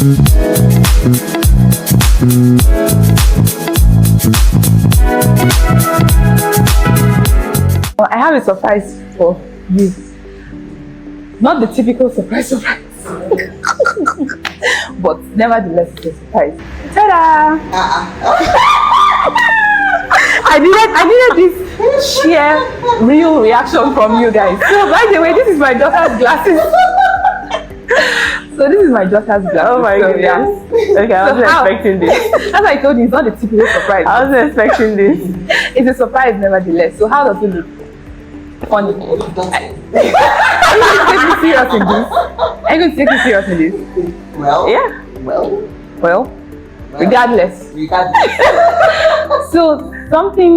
I have a surprise for you. Not the typical surprise, but nevertheless it's a surprise. Ta-da! I needed this sheer real reaction from you guys. So by the way, this is my daughter's glasses. So this is my daughter's glasses. Oh my goodness. Yeah. Okay, I wasn't expecting this. As I told you, it's not a typical surprise. I wasn't expecting this. It's a surprise nevertheless. So how does it look? Funny. Are you going to take me serious in this? Are you going to take me serious in this? Well, Yeah. well, Regardless. So something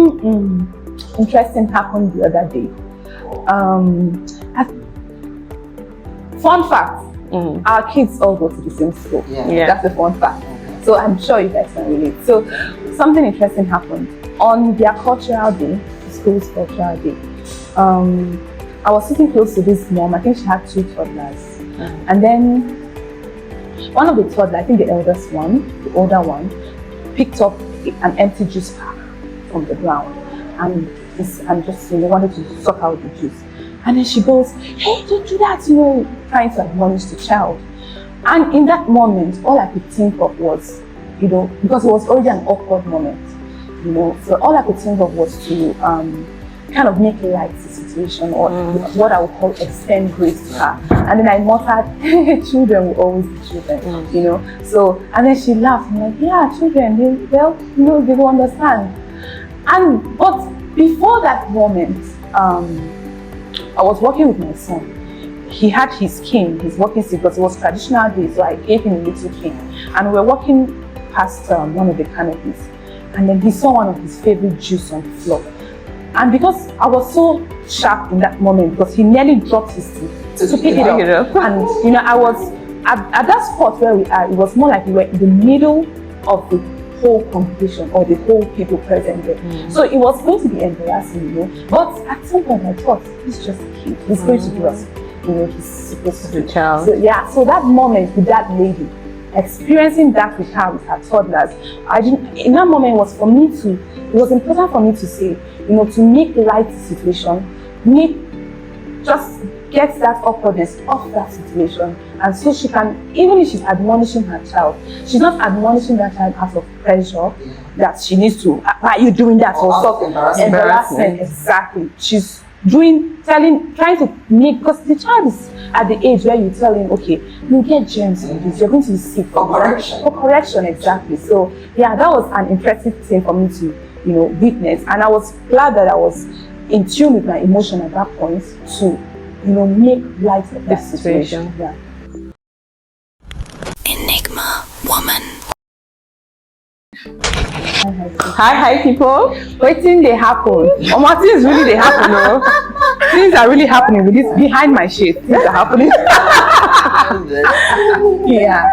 interesting happened the other day. Fun fact, our kids all go to the same school. Yeah. That's a fun fact. So I'm sure you guys can relate. So something interesting happened on their cultural day, the school's cultural day. I was sitting close to this mom. I think she had 2 toddlers, and then one of the toddlers, I think the eldest one, the older one, picked up an empty juice pack from the ground and just wanted to suck out the juice. And then she goes, "Hey, don't do that!" Trying to admonish the child. And in that moment, all I could think of was, because it was already an awkward moment, so all I could think of was to kind of make light the situation, or what I would call extend grace to her. And then I muttered, children will always be children, So, and then she laughed. I'm like, yeah, children, they will understand. But before that moment, I was working with my son. He had his cane, his walking stick, because it was traditional day, so I gave him a little cane. And we were walking past one of the canopies, and then he saw one of his favorite juice on the floor. And because I was so sharp in that moment, because he nearly dropped his teeth to pick it up. And I was at that spot where we are, it was more like we were in the middle of the whole competition, or the whole people present there. So it was going to be embarrassing, But at some point I thought, he's just a kid. He's going to do us, he's supposed to do. Child. So yeah, so that moment with that lady, experiencing that with her toddlers, in that moment it was important for me to say, to make light the situation, just get that awkwardness off that situation. And so she can, even if she's admonishing her child, she's not admonishing that child out of pressure that she needs to, why are you doing that? Or embarrassment. Exactly. She's trying to make, because the child is at the age where you tell him, okay, you get germs in this, you're going to be sick. For correction, exactly. So yeah, that was an interesting thing for me to, witness. And I was glad that I was in tune with my emotion at that point to, make light of that situation. Yeah. Enigma woman. Hi people. Waiting they happen. Things really they happen, Things are really happening with this behind my shade. Things are happening. Yeah.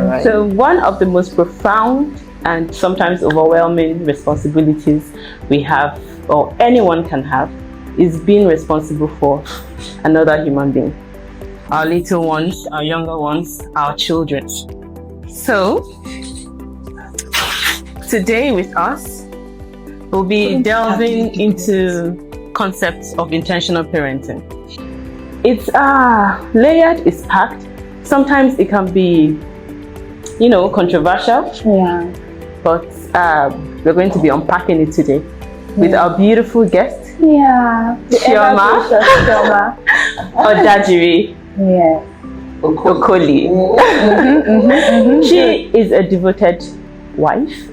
Right. So one of the most profound and sometimes overwhelming responsibilities we have, or anyone can have, is being responsible for another human being. Our little ones, our younger ones, our children. So today with us, we'll be delving into concepts of intentional parenting. It's layered, it's packed. Sometimes it can be, controversial. Yeah. But we're going to be unpacking it today with our beautiful guest, Chioma Odajiri Okoli. She is a devoted wife,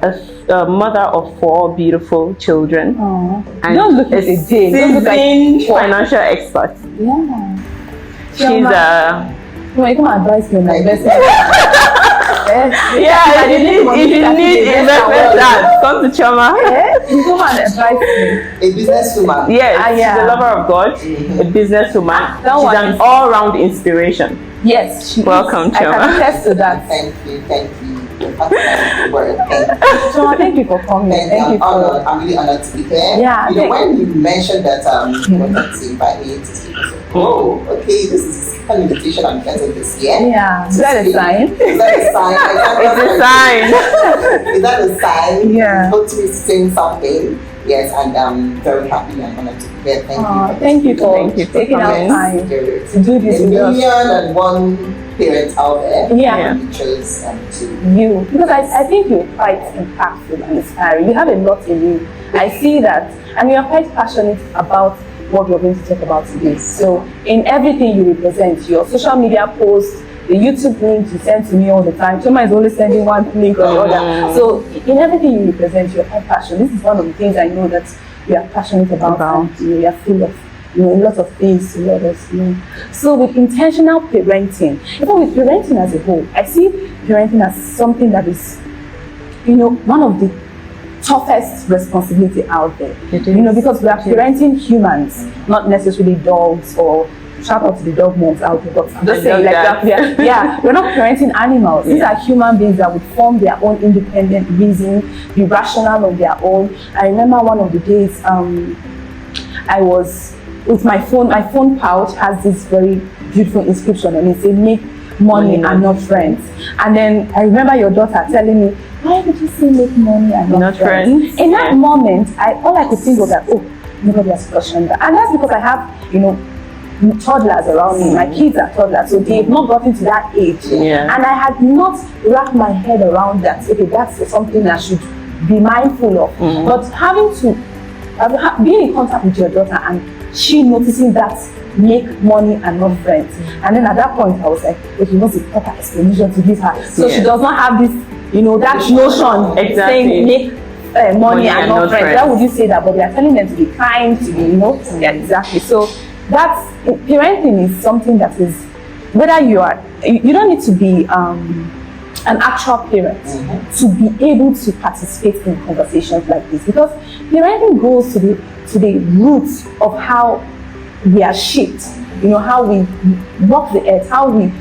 a mother of 4 beautiful children, and a seasoned financial expert. Yeah. She's you come advise me on my investment. if you need investment plans, come to Chioma. You come and advise me. A businesswoman. Yes, she's a lover of God, a businesswoman. She's an all-round inspiration. Yes, Welcome, I can Chioma. attest to that. Thank you. That's the word. So thank you for coming. Thank you for. I'm really honored to be here. Yeah, you know, when you mentioned that you wanted to invite me to speak, I said, oh, okay, this is an invitation I'm getting this year. Yeah, is that a sign? Is that a sign? It's a sign. Is that a sign? Yeah. Not to be saying something. Yes, and I'm very happy and honored to be here. Thank you for taking out time to do this with us. 1,000,001 parents out there. Yeah. Teachers to You, because I think you're quite impactful and inspiring. You have a lot in you. I see that, and you are quite passionate about what we're going to talk about today. So in everything you represent, your social media posts, the YouTube link you send to me all the time. Chioma is always sending one link or the other. So in everything you represent, you're quite passionate. This is one of the things I know that you are passionate about. And, you are full of a lot of things to let us know. So with intentional parenting, even with parenting as a whole, I see parenting as something that is, one of the toughest responsibility out there. Because we are parenting humans, not necessarily dogs or shout out to the dog moms out there, but I'm just saying like that. Yeah, we're not parenting animals. These are human beings that would form their own independent reason, be rational on their own. I remember one of the days I was with my phone pouch has this very beautiful inscription on it, say make money and not friends. And then I remember your daughter telling me, why did you say make money and not friends? In that moment, all I could think was that, oh, nobody has questioned that. And that's because I have, toddlers around me. My kids are toddlers, so they've not gotten to that age. And I had not wrapped my head around that. Okay, that's something I should be mindful of. But having to being in contact with your daughter and she noticing that make money and not friends. And then at that point I was like, okay, what's the proper explanation to give her? So she does not have this, that notion saying make money and not friends. Why would you say that? But they are telling them to be kind, to be, yeah, exactly. So that's parenting is something that is, whether you don't need to be an actual parent to be able to participate in conversations like this, because parenting goes to the roots of how we are shaped, how we walk the earth, how we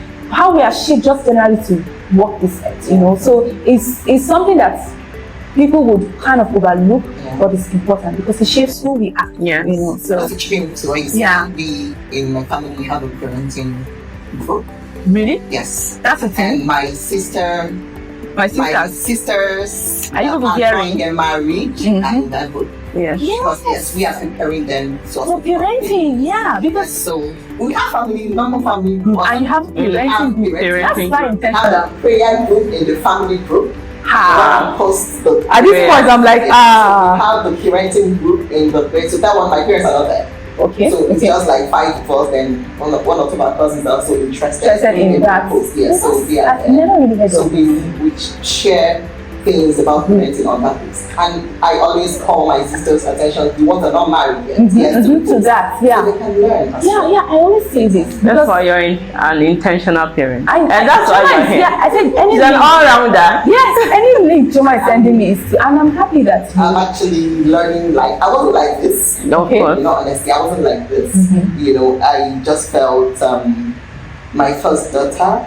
are shaped just generally to walk this earth, So it's something that people would kind of overlook, but it's important because it shapes who we are. So that's a change to what you said. We in my family have a parenting group. Really? Yes. That's a thing. And my sisters. Are you over hearing? Get married and that would. Yes. Because we are preparing them for parenting. Because so we have family, normal family, and you have parenting. That's very intentional. Have a prayer group in the family group. Post at this point, I'm like, have the parenting group in the place. So that one, my parents are not there. Okay. So it's just like 5 of us, and one or two of our cousins are also interested in that. Post. Yes. So I've never really heard of we share things about parenting on that list. And I always call my sisters' attention, the ones that are not married yet. To that, so they can learn. I always say this. That's why you're an intentional parent. And that's why you're here. I said she's an all-rounder. Yes, any link Chioma is sending me is and I'm happy that I'm actually learning, like, I wasn't like this. Okay. Honestly, I wasn't like this. I just felt my first daughter,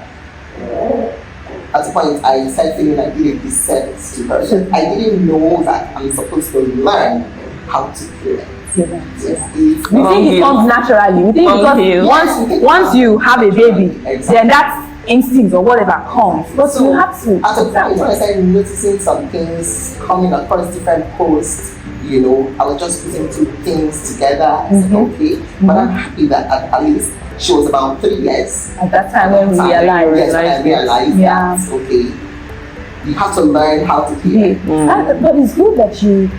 at the point I started feeling like really disservice to her. I didn't know that I'm supposed to learn how to parent. We think it comes naturally. We think because once you have a baby, then that instinct or whatever comes. But you have to. At a point when I started noticing some things coming across different posts, I was just putting 2 things together. I said, okay, but I'm happy that at least she was about 3 years. At that time when we realized that, okay, you have to learn how to parent. But it's good that you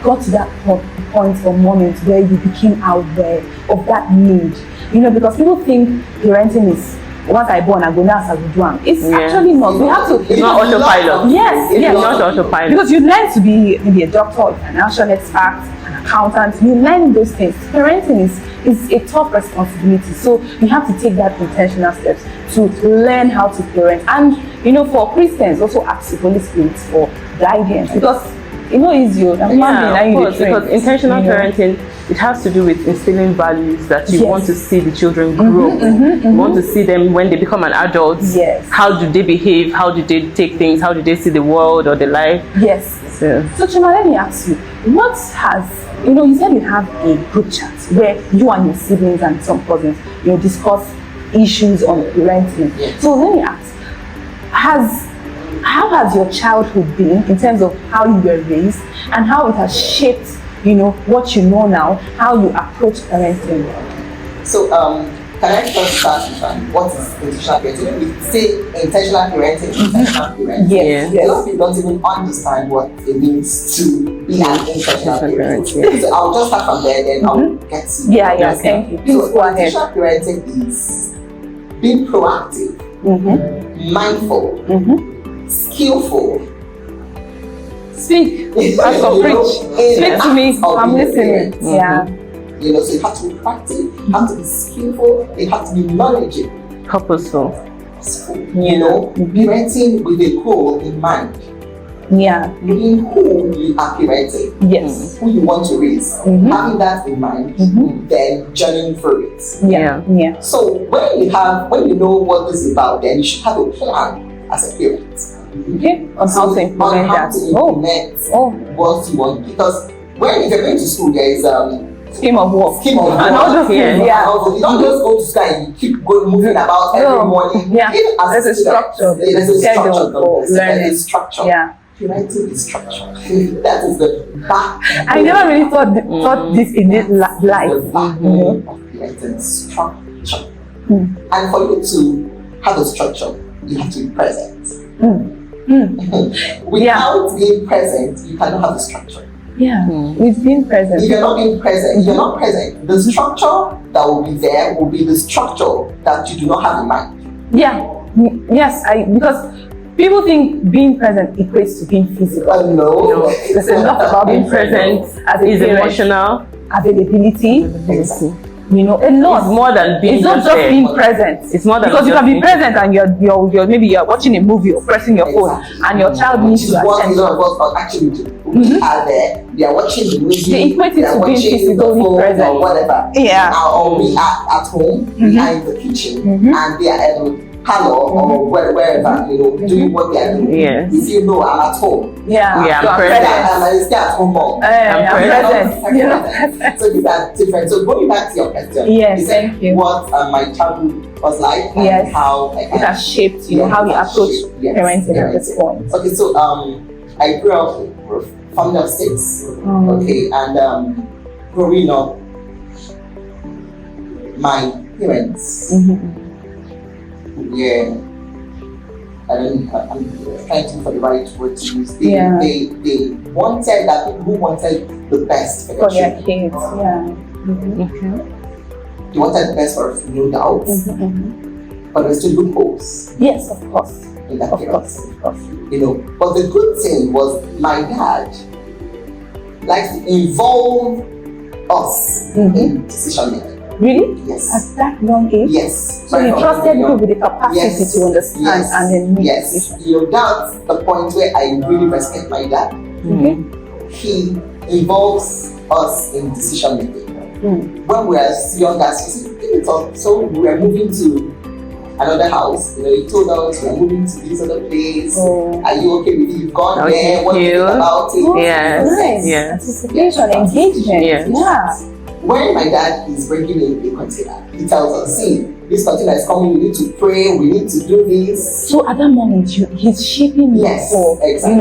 got to that point or moment where you became aware of that need. Because people think parenting is once I born, I go now as we do. It's actually not. We have to. It's not autopilot. Yes, it's not autopilot. Because you learn to be maybe a doctor, a financial expert, an accountant. You learn those things. Parenting is a tough responsibility. So you have to take that intentional steps to learn how to parent. And for Christians, also ask the Holy Spirit for guidance, because it's easier. Because intentional parenting it has to do with instilling values that you want to see the children grow. You want to see them when they become an adult. Yes. How do they behave? How do they take things? How do they see the world or the life? Yes. So Chioma, let me ask you, what has, you said you have a group chat where you and your siblings and some cousins, discuss issues on parenting. Yes. So let me ask, how has your childhood been in terms of how you were raised and how it has shaped, what you know now, how you approach parenting? So, can I first start with what is intentional parenting? We say intentional parenting, intentional parenting. Yes. A lot of people don't even understand what it means to be an intentional parent. Yeah. So I'll just start from there, then I'll get to Yeah, thank you. Please go ahead. Intentional parenting is being proactive, mindful, skillful. Speak, Pastor, preach. Speak to me. I'm listening. Yeah. So you have to be proactive, you have to be skillful, you have to be knowledgeable, purposeful. Parenting with a goal in mind. Yeah. Knowing who you are parenting, Yes. who you want to raise, having that in mind, then journeying through it. Yeah. So when you know what this is about, then you should have a plan as a parent. Okay. On how to implement that. What you want, because if you're going to school, there is scheme of work. And all those things, You don't just go to school and you keep moving about every morning. Yeah. There's a structure. There's a structure. Learning. There's structure. Yeah. Parenting is structure. That is the back. I never really thought this in this life. The backbone of parenting, structure. And for you to have a structure, you have to be present. Without being present, you cannot have a structure. Yeah, with being present. If you're not being present, you're not present. The structure that will be there will be the structure that you do not have in mind. Yeah, yes, because people think being present equates to being physical. No. There's a lot about being present as a Is parent. emotional. Availability. Exactly. A lot. It's more than being It's not just there. being present. It's more than because you just can be being present and you're maybe you're watching a movie or pressing your phone and your child needs to What a attend. lot of us are actually doing. We are there. They are watching the movie. They equate it they are to being watching physically the phone present. or whatever. Yeah. Or we are at home behind the kitchen and they are at the parlor or wherever, doing what they are doing. Yes. If you know, I'm at home. Yeah, I'm I'm present. present. Stay at home mom. I'm present. So these are different. So going back to your question, Yes, you said thank you. what my childhood was like and Yes. how It has shaped, how you approach parenting at this point. Okay, so I grew up with a family of 6. Okay, and growing up, my parents were, I'm trying to look for the right word to use. They wanted that people who wanted the best for For their their kids, Okay. They wanted the best for us, no doubt. But there's still loopholes Yes, of course. in that Of parents. course. But the good thing was my dad likes to involve us in decision making. Really? Yes. At that young age? Yes. So you trusted people with the capacity Yes. to understand Yes. and then make Yes. decisions. That's the point where I really respect my dad. He involves us in decision making. When we are young as so we were moving to another house, he told us we are moving to this other place. Are you okay with it? You've gone there, what do you think about it? Yes. Nice. Yes. Anticipation, engagement. Yes. Yeah. When my dad is bringing in a container, he tells us, see, this container is coming, we need to pray, we need to do this. So at that moment, he's shaping you Yes, for, exactly.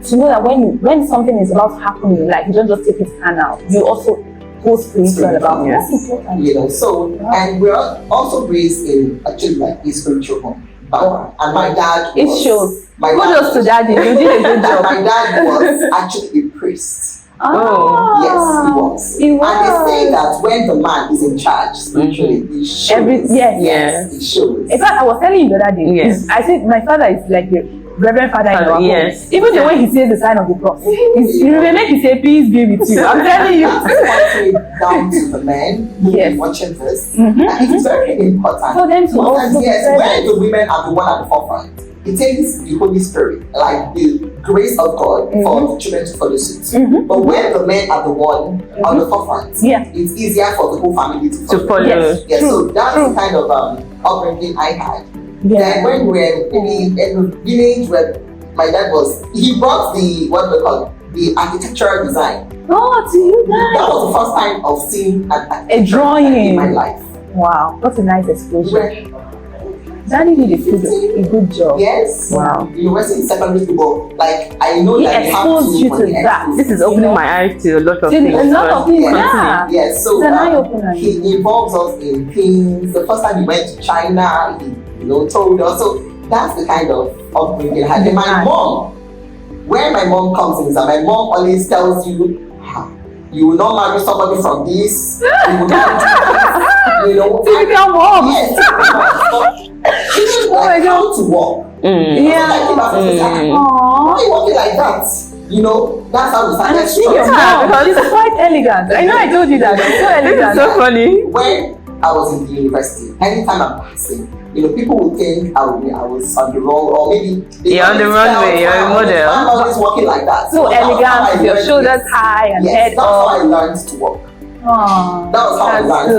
to know that when something is about to happen in your life, you don't just take his hand out. You also go spiritual about it. Yes. That's important. So, and we're also raised in actually like a spiritual home background. And my dad was... It shows. My Kudos to daddy, you did a good job. My dad was actually a priest. Oh, Yes, he was. And they say that when the man is in charge spiritually, he shows. Yes. He shows. In fact, I was telling you the other day. Yes. I said my father is like the Reverend Father in our home. Yes. Even the way he says the sign of the cross, he will make you say, "Peace be with you." I'm telling you. Pointing down to the men who are watching this, and it's very important. For them to also when the women are the one at the forefront. it takes the Holy Spirit, like the grace of God, for the children to follow suit. But when the men are the one on the forefront, it's easier for the whole family to follow. Yes. So that's the kind of upbringing I had. Then when we were in the village where my dad was, he brought the architectural design. Oh, to you guys. That was the first time of seeing a drawing in my life. Wow, what a nice exposure. Daddy did a good job. Yes. Wow. University and secondary school, but like I know he that exposed you to that. This is opening my eyes to a lot of things. A lot of things, Yes. So it's an eye-opener. He involves us in things. The first time he went to China, he told us. So that's the kind of upbringing I had. And my mom, when my mom comes in, my mom always tells you, you will not marry somebody from this. You will not do this. Typical mom. Yes. Like how to walk. Why are you walking like that? That's how we started struggling. She's quite elegant. I know I told you that. She's so elegant. This is so funny. When I was in the university, anytime I'm passing, people would think I was on the wrong, or maybe you're on the wrong way, you're a model. I'm always walking like that. So elegant, with your shoulders high and head up. That's how I learned to walk. That was how I learned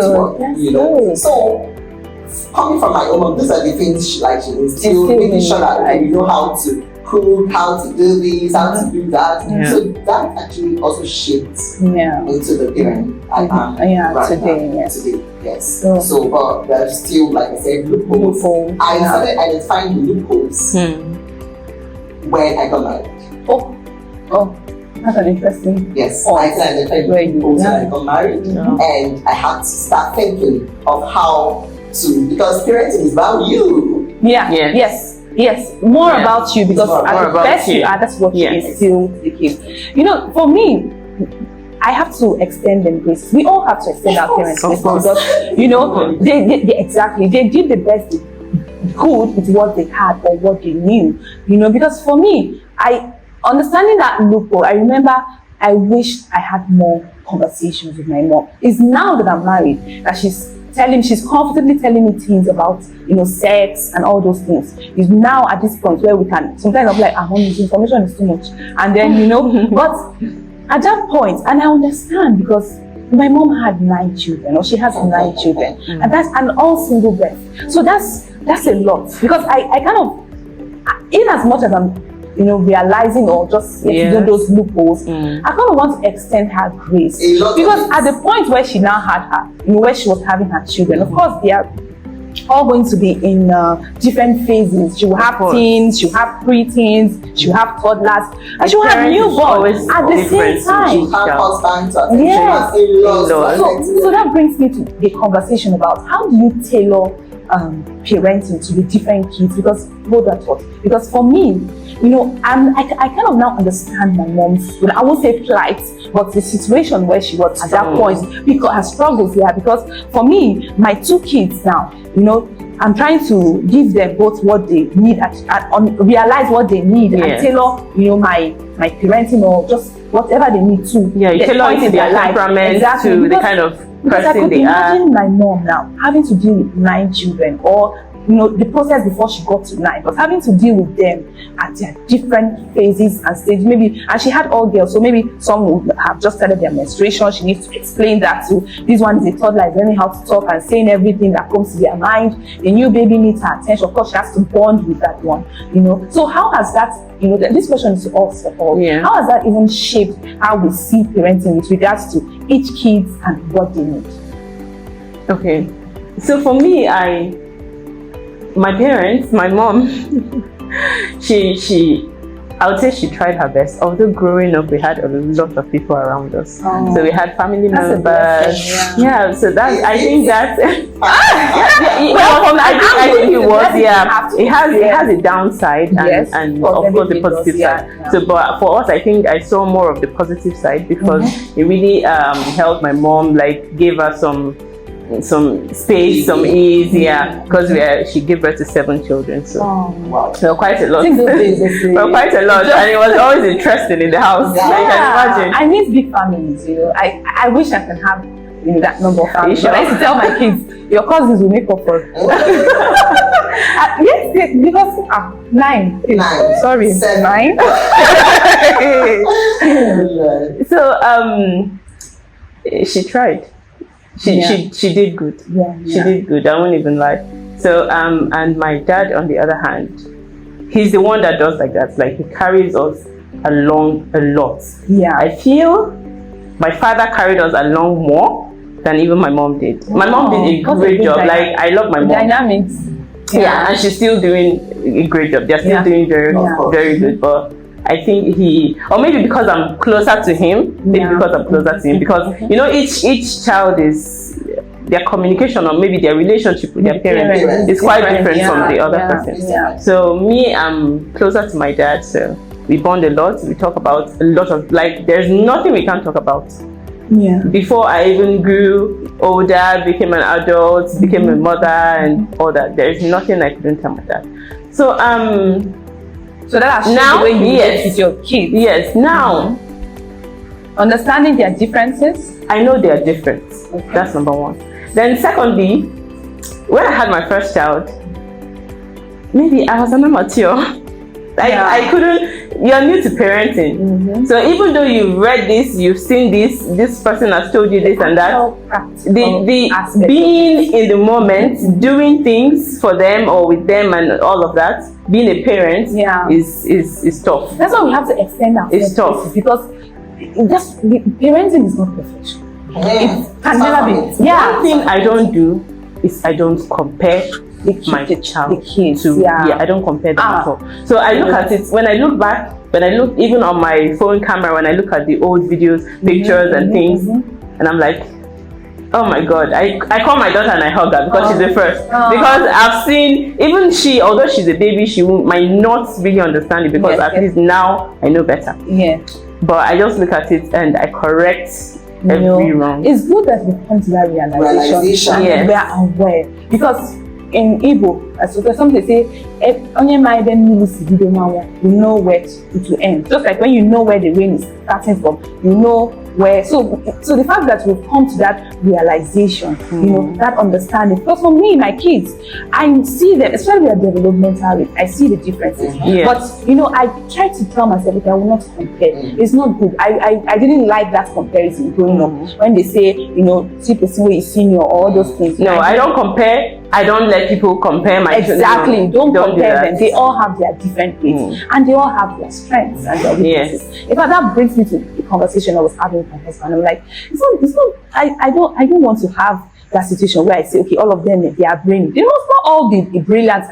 to walk. So coming from my own mom, these are the things she instilled, making sure that you know how to cook, how to do this, how to do that. So that actually also shaped into the parent I am right today. now. Today, yes. So, but there's still, like I said, loopholes. I started identifying the loopholes when I got married. Oh, that's an interesting. Yes, I started identifying the loopholes when I got married, and I had to start thinking of how to, because parenting is about you. Yes, more about you, because at the best you are, that's what you instill to the kids. For me, I have to extend them grace. We all have to extend our parents grace, because they did the best they could with what they had or what they knew. Because for me, understanding that loophole, I remember I wished I had more conversations with my mom. It's now that I'm married that she's comfortably telling me things about, sex and all those things. Is now at this point where we can, sometimes I'm like, this information is too much. And then, but at that point, and I understand, because my mom had 9 children, or she has 9 children, and all single birth. So that's a lot, because I kind of, in as much as I'm, realizing or just do those loopholes, I kind of want to extend her grace, because at the point where she now had her, where she was having her children, of course they are all going to be in different phases. She will have teens, she will have pre-teens, she will have toddlers, and she will have newborns at the same time. She will have husbands, so that brings me to the conversation about how do you tailor parenting to the different kids, because both are taught. Because for me, I kind of now understand my mom's, I won't say plight, but the situation where she was at that point, because her struggles here. Because for me, my 2 kids now, I'm trying to give them both what they need, realize what they need, and tailor, my parenting, or just whatever they need to. You tailor it to their temperament, to the kind of person they are. Imagine my mom now having to deal with 9 children, or the process before she got to 9, but having to deal with them at their different phases and stages. Maybe, and she had all girls, so maybe some would have just started their menstruation. She needs to explain that to this one is a toddler, is learning how to talk and saying everything that comes to their mind. The new baby needs her attention. Of course, she has to bond with that one. So how has that, this question is to us all. How has that even shaped how we see parenting with regards to each kid and what they need? Okay, so for me, my parents, my mom, I would say she tried her best. Although growing up, we had a lot of people around us. So we had family members. So that's, I think that's, I think it was, it has a downside and of course the positive side. So, but for us, I think I saw more of the positive side, because it really helped my mom, gave her some space, some ease, because she gave birth to 7 children, so quite a lot. Quite a lot, and it was always interesting in the house. You can imagine. I miss big families. I wish I can have that number of families. But I used to tell my kids, your cousins will make up for it. Yes, because 9. Nine. Sorry, 7. 9. So she tried. She did good. She did good. I won't even lie. So and my dad, on the other hand, he's the one that does like that. Like, he carries us along a lot. Yeah. I feel my father carried us along more than even my mom did. My mom did a great job. Like, I love my mom. Dynamics. Yeah, and she's still doing a great job. They're still doing very good. But I think or maybe because I'm closer to him, because you know, each child is, their communication or maybe their relationship with their parents is quite different from the other person. Yeah. So me, I'm closer to my dad, so we bond a lot. We talk about a lot of, like, there's nothing we can't talk about. Yeah. Before I even grew older, became an adult, became a mother and all that, there is nothing I couldn't tell my dad. So so that has now, the way you relate with your kids. Yes, now understanding their differences. I know they are different. Okay. That's number one. Then secondly, when I had my first child, maybe I was an amateur. I couldn't. You're new to parenting, so even though you've read this, you've seen this person has told you this and that, the being in the moment, doing things for them or with them and all of that, being a parent is tough. That's why we have to extend our. It's tough because parenting is not perfection. It can never be. One thing I don't do is I don't compare my child to I don't compare them at all. So I look at it, when I look back, when I look even on my phone camera, when I look at the old videos, pictures and things, and I'm like, oh my god, I call my daughter and I hug her because she's the first. Because I've seen, even she, although she's a baby, she might not really understand it, because at least now I know better. But I just look at it and I correct every wrong. It's good that we come to that realization. And we are aware, because in Igbo, as some they say, you know where it will end. Just like when you know where the rain is starting from, you know where. So the fact that we've come to that realization, you know, that understanding. Because for me, my kids, I see them, especially at developmental rate, I see the differences. But you know, I try to tell myself that I will not compare. It's not good. I didn't like that comparison growing up. When they say, you know, see person where you senior or all those things. No, I don't compare. I don't let people compare my children. Exactly. Don't compare them. They all have their different ways, and they all have their strengths and their weaknesses. In fact, that brings me to the conversation I was having with my husband. I'm like, it's not. I don't want to have that situation where I say, okay, all of them, they are brilliant. They must not all be brilliant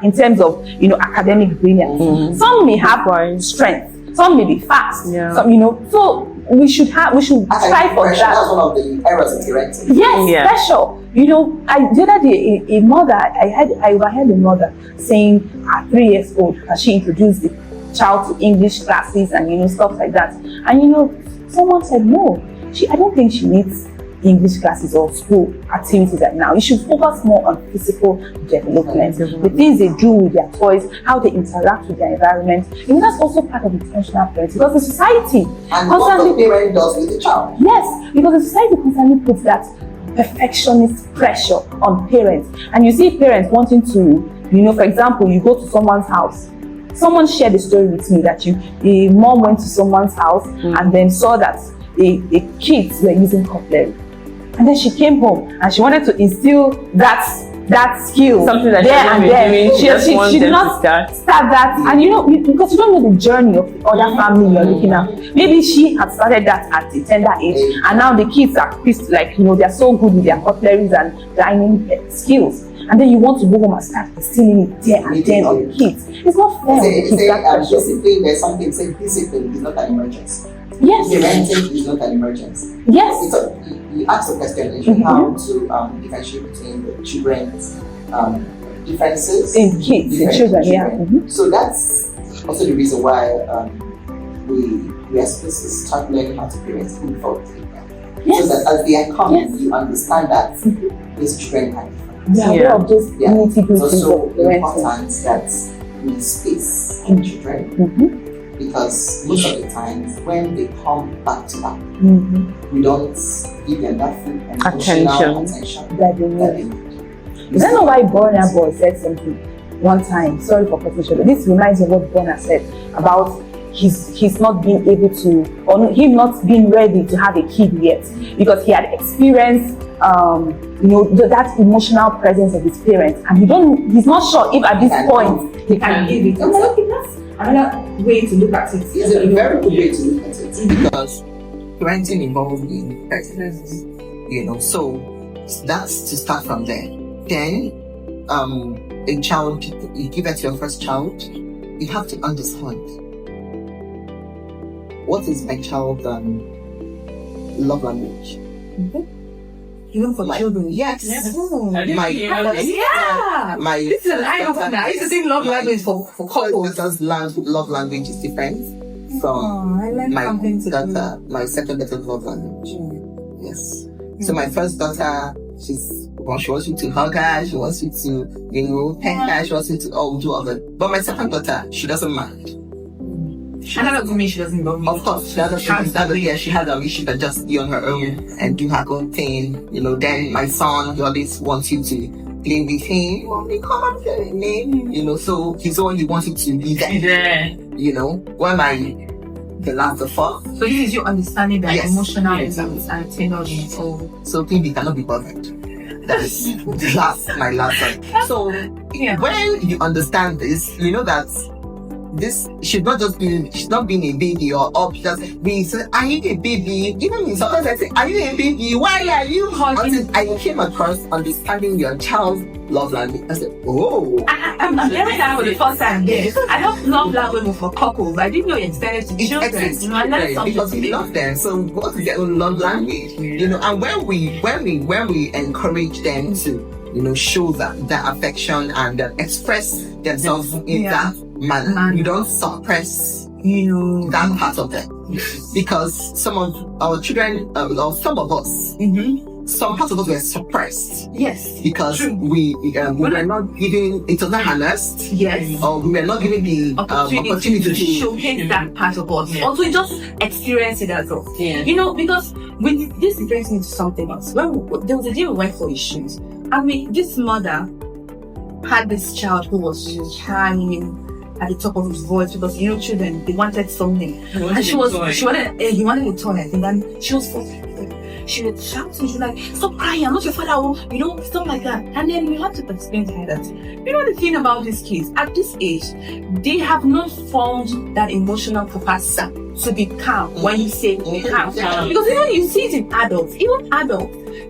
in terms of, you know, academic brilliance. Some may have strength. Some may be fast. Some, you know, so we should try for that. That's one of the errors in parenting. Yes, special. You know, the other day, a mother, I overheard a mother saying at 3 years old, that she introduced the child to English classes and, you know, stuff like that. And, you know, someone said, no, I don't think she needs English classes or school activities right now. You should focus more on physical development, the things they do with their toys, how they interact with their environment. You know, that's also part of intentional parenting, because the society and what the parent does with the child. Yes, because the society constantly puts that perfectionist pressure on parents, and you see parents wanting to, you know, for example, you go to someone's house. Someone shared a story with me that the mom went to someone's house and then saw that the kids were using cutlery. And then she came home and she wanted to instill that skill. Something that there and then. She did not start that. And you know, because you don't know the journey of the other family you're looking at. Maybe she had started that at a tender age, and now the kids are pissed, like, you know, they're so good with their cutleries and dining skills. And then you want to go home and start instilling it there and then on the kids. It's not fair. Discipline, there's something saying discipline is not an emergency. Yes. Parenting is not an emergency. Yes. You ask the question, how to differentiate between the children's differences in kids, in children. So that's also the reason why we are supposed to start learning how to parent before we take them. So that as they are coming, you understand that these children are different. Of those it's also important that we space in children. Because most of the times when they come back to back, we don't give them that full attention that they need. I don't know why Burna Boy said something. one time. Sorry for cutting short. This reminds me of what Bona said about he's not being able to, or him not being ready to have a kid yet, because he had experienced that emotional presence of his parents, and he's not sure if at this point he can give it. Okay, that's another way to look at it. It's a very good way to look at it, because parenting involves in person's, so that's to start from there. Then a child, you give it to your first child, you have to understand what is my child's love language. Even for children. Yes. My this is an eye opener. I used to think love language for couples. Daughter's love language is different from my second daughter's love language. Yes. So my first daughter, she wants you to hug her, she wants you to, pet her, she wants you to do all of it. But my second daughter, she doesn't mind. And that doesn't mean she doesn't love me. Of course, she has she has a wish, she can just be on her own and do her own thing. Then my son, he always wants you to play with him. Mommy, come and play with me. So he's the one you want him to be there. When the last of us. So this is your understanding that emotional exactly. and tailoring. So things cannot be perfect. That's my last one. So when you understand this, you know that this should not just be, she's not being a baby or just being, are you a baby? Even sometimes I say, are you a baby? Why are you hugging? I came across understanding your child's love language. I said, oh. I'm hearing that for the first time. Yes. I don't love language for couples. I didn't know it extended to children. Because we love them. So what is their own love language? And when we encourage them to, show that affection and affection themselves in that manner. You don't suppress that part of them, because some of our children, or some of us, some parts of us were suppressed. Yes, because we were not giving, it was not honest. Yes, or we were not giving the opportunity to showcase that part of us. Also, just experience it as well. Because with this brings me to something else. There was a day we went for issues. This mother had this child who was crying at the top of his voice, because children, they wanted something, and he wanted a toilet, and then she was shouting, she was like, stop crying, I'm not your father, stuff like that. And then we had to explain to her that the thing about these kids at this age, they have not formed that emotional capacity to be calm when you say be calm. Because even you see it in adults,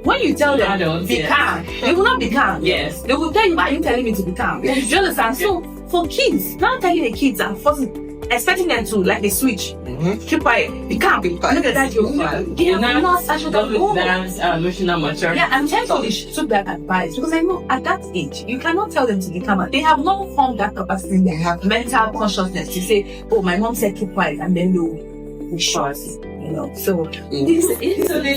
when you tell them be calm, they will not be calm. Yes. They will tell you, why are you telling me to be calm? Do you understand? So for kids, not telling the kids and expecting them to, like, they switch. Keep quiet, be calm. Look at that, they have not saturated emotional maturity. Yeah, I'm thankful they took that advice, because I know at that age, you cannot tell them to be calm. They have not formed that capacity. They have mental consciousness to say, oh, my mom said keep quiet, and then they'll shut. So they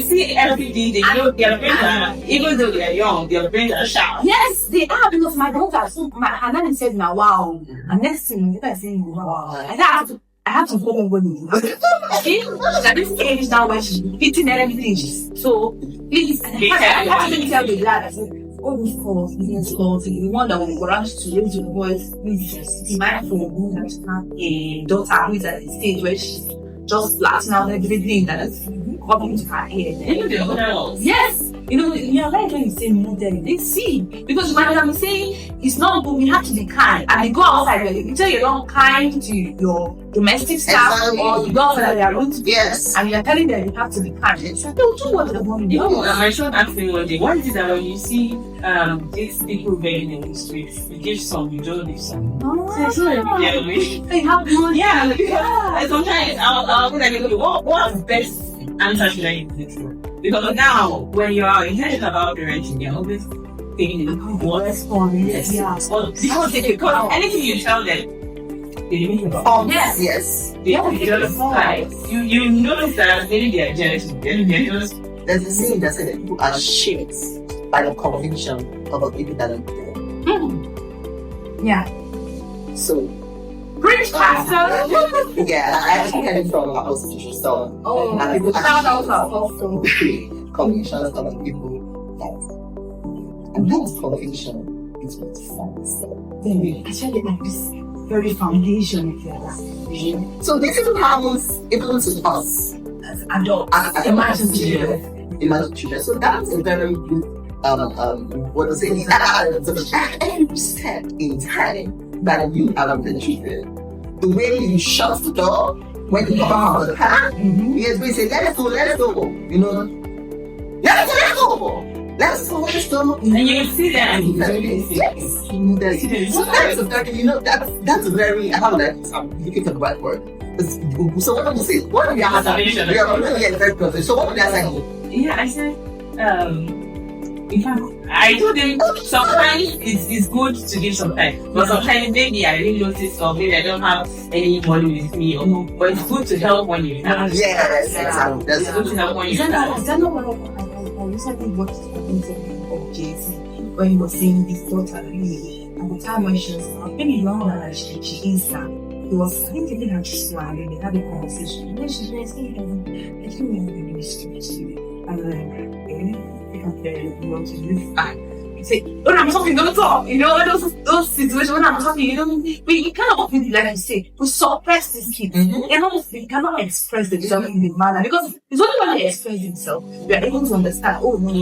see everything, they know their brains even though they are young, their brains are sharp. Yes, they are, because my daughter, her nanny said now, wow. And next thing, I say, wow. And I have to go over with see, at this age now when she's eating and everything. So please, I have to tell the dad, I said, these calls, the one that will rush to raise your voice, please be mindful of who has a daughter who is at the stage where she's just laughing out everything that is coming to her head. Yes, you're right when you say modern. They see, because when I'm saying it's not good, we have to be kind, and you go outside, you tell you're not kind to your domestic staff, or you go outside, they are rude to and you're telling them you have to be kind. They'll do what they want to do. My son asked me one day, why is it that when you see these people begging in the streets, you give some, you don't give some? They have money. Sometimes I'll be like, what's the best answer should I give? Because now, when you are intentional about parenting, you're always thinking, what's for me? Because anything you tell them, they think about. Yes. They just like, you notice that maybe they are jealous. There's a saying that says that people are shaped by the conviction of a people that are there. Yeah. So, British pastor. Yeah, I actually had it from our institution. So, and people shout out also. Conviction of other people that, and that conviction is what forms them. then I started like this very foundation of their life. So this is what happens even to us As adults, imagine children. So that's a very good what is it? Every step in time that you have the children. The way you shut the door when you come out of the car, yes, we say, let's go, you know, let's go. And you see them. Yes. So that's a very, you know, that's a very, how that, you can talk about word. So what do you say? What do you have? Very perfect. So what would I say? Yeah, I said, in fact, I told them sometimes it's good to give some time, but sometimes maybe I didn't notice or maybe I don't have any money with me, but it's good to help when you have. Yes, exactly. That's good to help when you have. Is that not what I recently watched the interview of Jay-Z when he was saying his daughter really at the time when she was maybe younger than she is now. He was, I think, taking her to school and they had a conversation. And then she was saying, I think we're really restricted. And I'm very want to live back. Say, when I'm talking, don't talk. You know, those situations when I'm talking, you cannot open it, like I say, we suppress these kids. They cannot express themselves in the manner because it's only when they express themselves we are able to understand. Oh no,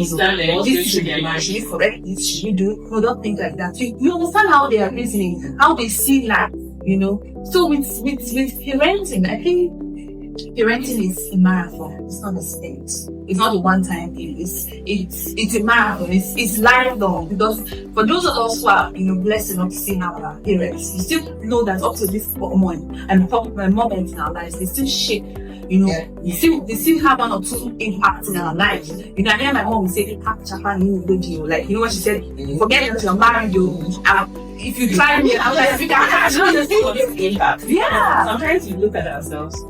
this should be man, should we correct this? Should we do? No, don't think like that. So you understand how they are reasoning, how they see life. So with parenting, I think parenting is a marathon. It's not a sprint. It's not a one-time thing. It's a marathon. It's lifelong. Because for those of us who are blessed enough to see our parents, you still know that up to this moment and moment in our lives, they still shape. They still have one or two impacts in our lives. I hear my mom say, like, what she said, forget that you're married, if you try me, I'm like, you can't have impact. Yeah. Sometimes we look at ourselves.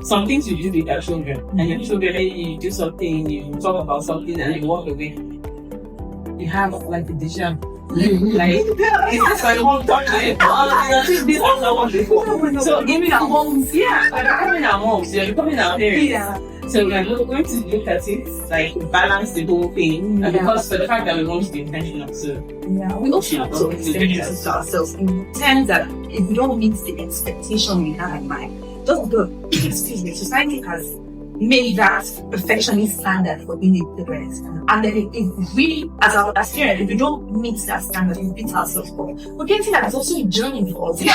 Some things you do with our children, and your children, maybe you do something, you talk about something, and you walk away. You have like a vision. Like, is this my home talking? This was not what before. So, even our homes, we're becoming our moms, you're becoming our parents. Yeah. So, we're going to look at it, like, balance the whole thing. And because for the fact that we want to be intentional, so. Yeah, we also have to extend this to ourselves in terms that if we don't meet the expectation we have in mind, just the society has made that perfectionist standard for being a parent. And then if we, as parents, if we don't meet that standard, we beat ourselves up. But getting that is also a journey for us. We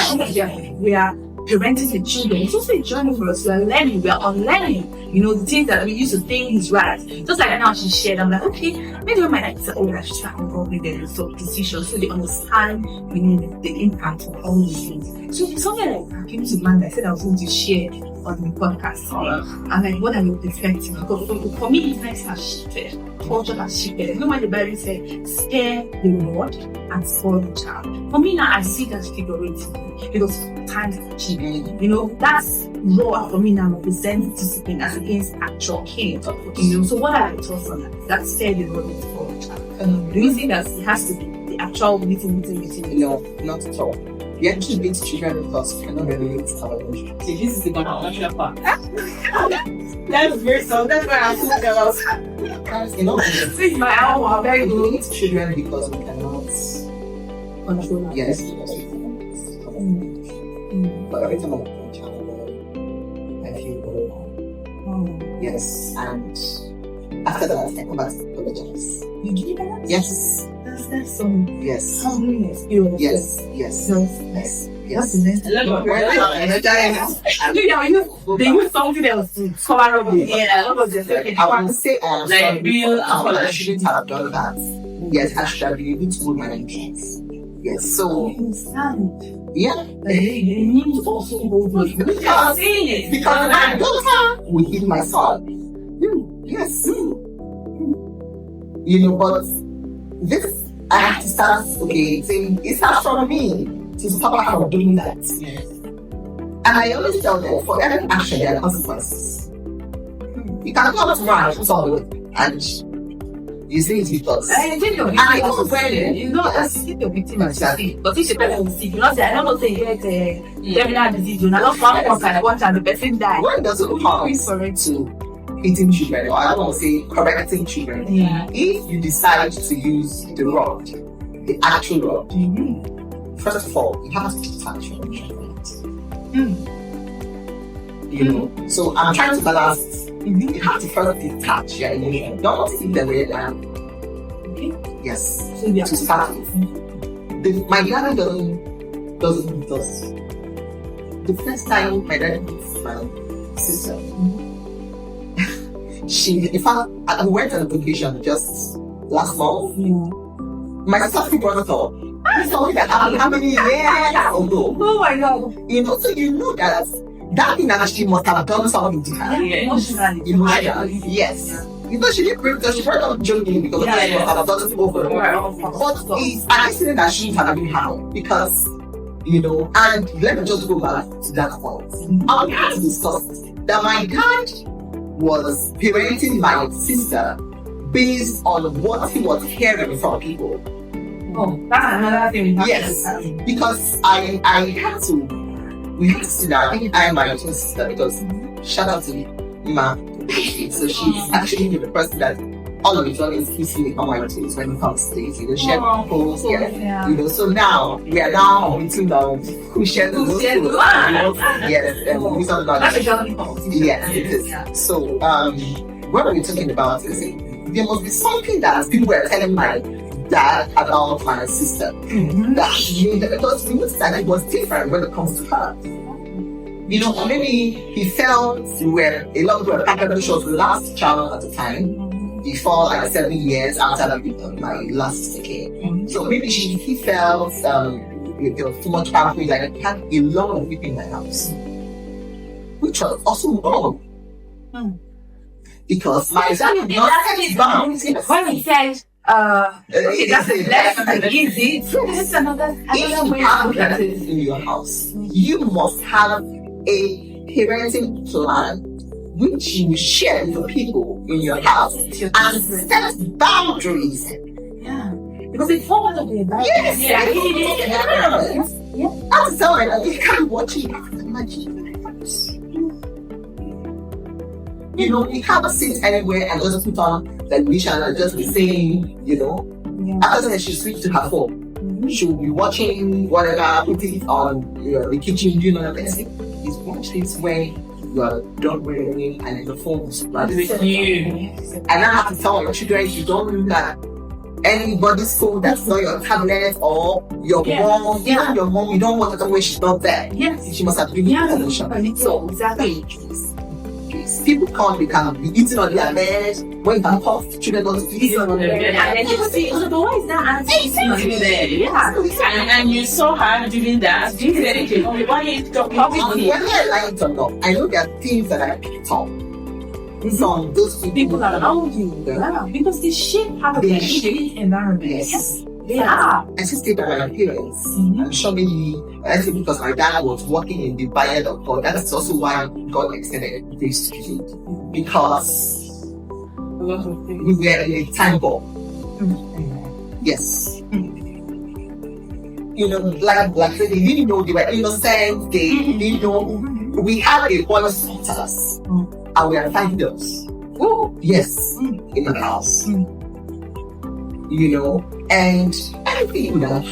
are parenting the children. It's also a journey for us. We are learning, we are unlearning. The things that we used to think is right. Just like now she shared, I'm like, okay, maybe I might say, I should start involving them in some decisions so they understand the impact of all these things. So it's something like I came to mind, I said I was going to share on the podcast. And like, what are you reflecting? Because for me, life has shifted. Culture has shifted. You know when the Bible says, spare the Lord and spoil the child. For me now, I see that figuratively because times are changing. That's raw for me now represents discipline as against actual cane. So what are your thoughts on that? That's spare the Lord and spoil the child. Do you think that it has to be the actual meeting? No, not at all. We actually beat children because we cannot regulate our emotions. See, this is the controversial part. That's very so. That's why I'm talking about. Guys, this is my hour. Very we good. beat children because we cannot Control. Yes, because we cannot. But every time I'm a child, I feel overwhelmed. Yes, and after that, I come back to apologize. You do that? Yes. That's so. Yes. Humbling experience. Yes. Yes. Yes. They use something else to cover up. Yeah. I would say I am Like sorry. real I shouldn't have done that. Yes, I should have been able to hold my emotions. Yes, so yeah. They need to also hold me. Because my daughter will hit my son. Yes. But this I have to start saying it starts from me to stop her from doing that. Yes. And I always tell them for every action there are consequences. You can come to me and solve it and you say it's because I think you're I don't I think you're victim of sick. But if the person is sick, I don't know say you get terminal disease, I don't want and watch and the person die. when does it come to hitting children, or I don't want to say correcting children? Yeah. If you decide to use the rod, the actual rod, first of all, you have to detach your emotions. You know, so I'm trying to balance. You have to first detach your emotions. Don't see the way I am. Yes. So yeah. To start with. My daddy doesn't meet us. The first time my daddy meets my sister, in fact, we went on a vacation just last month. My sister brought it up. I saw that how many years ago. Oh my God. You know, so you know that thing actually must have done something to her. Emotionally. Yes. You know, she didn't bring it, she brought up joking because she must have done it over. But it's an accident that shouldn't have been happened because, you know, and let me just go back to that point. I had to discuss that my dad was parenting my sister based on what he was hearing from people. Oh, that's another thing. Yes, because we had to sit down. I think I and my twin sister, because shout out to Ma. So she's actually the person that all of it is kissing me on my twins when it comes to things, you know, share posts, you know. So now we are now between who shares the posts, you know, yes, and we talk about yes, it is. So what we're talking about is there must be something that people were telling my dad about my sister that you know, because we noticed that it was different when it comes to her. You know, or maybe he felt where a lot of people she was the last child at the time, before like 7 years after my last sister came. So maybe he felt there was too much pampering, like I had a lot of people in my house, which was also wrong. Because my dad did not set his bounds. When he said, that's easy. This is another way to look at it. In your house, you must have a parenting plan which you share with the people in your house and set boundaries. Yeah, because it's part of the Bible. Yes, Yeah. I'm sorry, you can't watch it. Imagine. You know, you can't sit anywhere and just put on the mission and just be saying, you know, after that she switched to her phone. She'll be watching whatever, putting it on the kitchen, doing another thing. It's watch this when you are done wearing and then the phone is with you. And I have to tell your children, you don't look at anybody's phone that's not your tablet or your mom. Even your mom, you don't want to know when she's not there. Yes. She must have been in position. So, exactly. People can't, they can be eating on their bed when you can talk, children don't eat on their bed. And then you see, so why is that answer there? Yeah. And you saw her doing that. Why you talk about it? Whether I like it or not, I know there are things that I picked up from those People around you. Yeah. Because they shape how they shape environment. Yes. They are. I just stayed by my parents. I'm sure maybe, I think because my dad was working in the Bayard of God, that's also why God extended this to me. Because we were in a time bomb. Yes. You know, like they didn't know, they were innocent, they didn't know. We had a boy with us, and we are 5 girls. Oh, yes, in the house. You know, and everything would have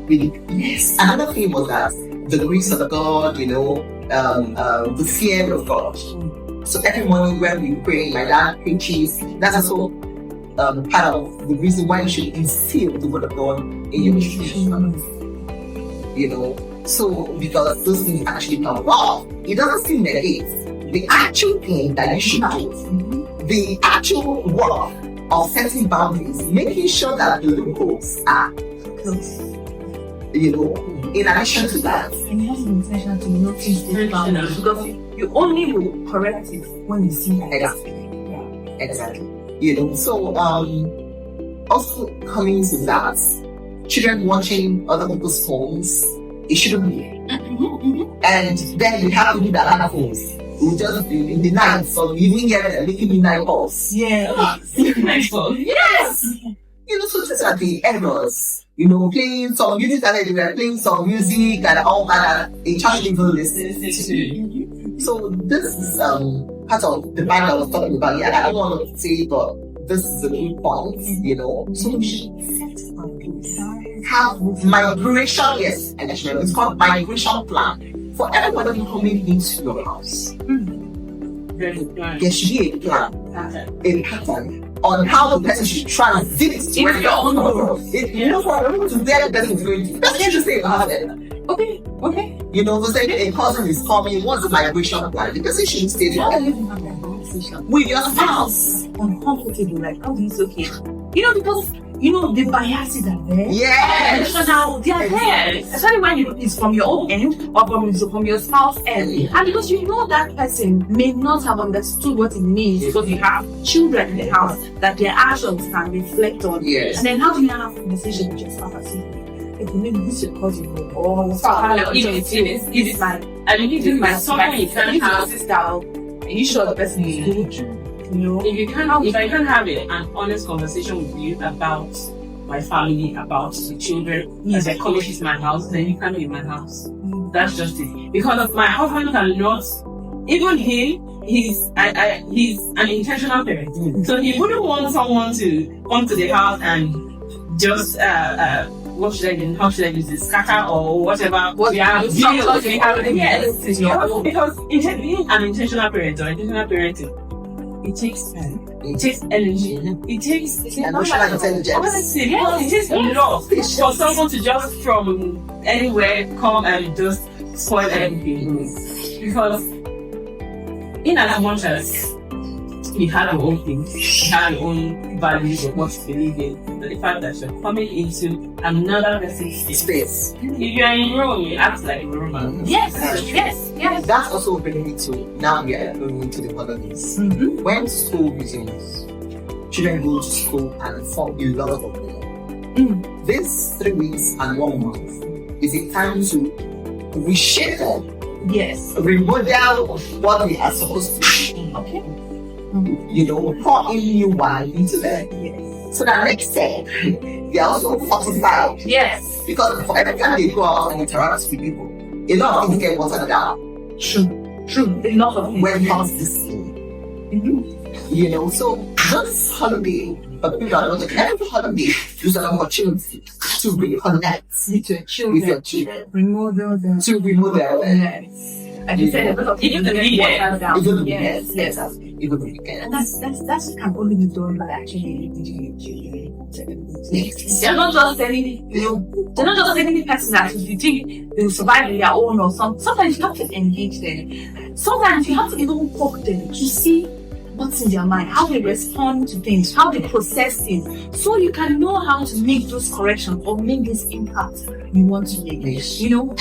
really, yes. Another thing was that the grace of God, you know, the fear of God. So every morning when we pray, my dad preaches. That's also part of the reason why you should instill the word of God in your children. You know, so because those things actually come. Wow, it doesn't seem negate the actual thing that you should do, the actual work of setting boundaries, making sure that the loopholes are closed. You know, in addition to that, and you have to be intentional to notice the boundaries because you only will correct it when you see that. Exactly. You know, so also coming to that, children watching other people's phones, it shouldn't be. And then we have to do that other phones. We just be in the night, so we didn't get making midnight calls. Yes. You know, so just at the errors, you know, playing some music and they were playing some music and all that, a child even listens to. So this is part of the Bible I was talking about. Yeah, I don't want to say, but this is a good point, you know. So we should set boundaries. have migration, yes, and it's called migration plan for everybody coming into your house. There should be a plan, a pattern on how the person should transit to where your own world. You know, for to where the person is going to. That's interesting about it. Okay. You know, so say a cousin is coming, what's the migration plan? The person shouldn't stay there. With your spouse. Uncomfortable, like, how do you say, okay? You know, because, you know, the biases are there. Yes. So now, they are there. Especially when it's from your own end or from your spouse's end. And because you know that person may not have understood what it means because you have children in the house that their actions can reflect on. Yes. And then how do you have a conversation with your spouse as if you maybe this your cousin or it's my, I mean, this is my son, you can't have sister. Are you sure the person is good? You know, if I can't have an honest conversation with you about my family, about the children, as I come into my house, then you can't be in my house. That's just it. Because my husband cannot, even him, he's an intentional parent. So he wouldn't want someone to come to the house and just what should I do? How should I use this? Scatter or whatever. Because being an intentional parent or intentional parenting, it takes time. It takes energy. It takes emotional intelligence. Honestly, it takes a lot for someone to just from anywhere come and just spoil everything. Because in as much as we had our own things, we had our own values of what we believe in, but the fact that you're coming into another person's space. If you're in Rome, you act like a Roman. Yes. That's also bringing me to now we are going into the holidays. When school resumes, children go to school and fall in love of them. This 3 weeks and 1 month is a time to reshape them. Yes. Remodel what we are supposed to be. Okay. You know, pour in new wine into them. Yes. So that next time, they are also fortified. Yes. Because for every time they go out and interact with people, a lot of things get watered down. True. A lot of things. When it comes to this thing. You know, so this holiday, but people are not like every holiday, use an opportunity to reconnect with your children. Remove them. To remove them. Yes. And you said a lot of even the weekend. Yes. Even the weekend. And that's can only be done by actually engaging your children. Yes. They're not just telling they're not just telling the person that you think they will survive on their own or something. Sometimes you have to engage them. Sometimes you have to even poke them to see what's in their mind, how they respond to things, how they process things, so you can know how to make those corrections or make this impact you want to make. Yes. You know,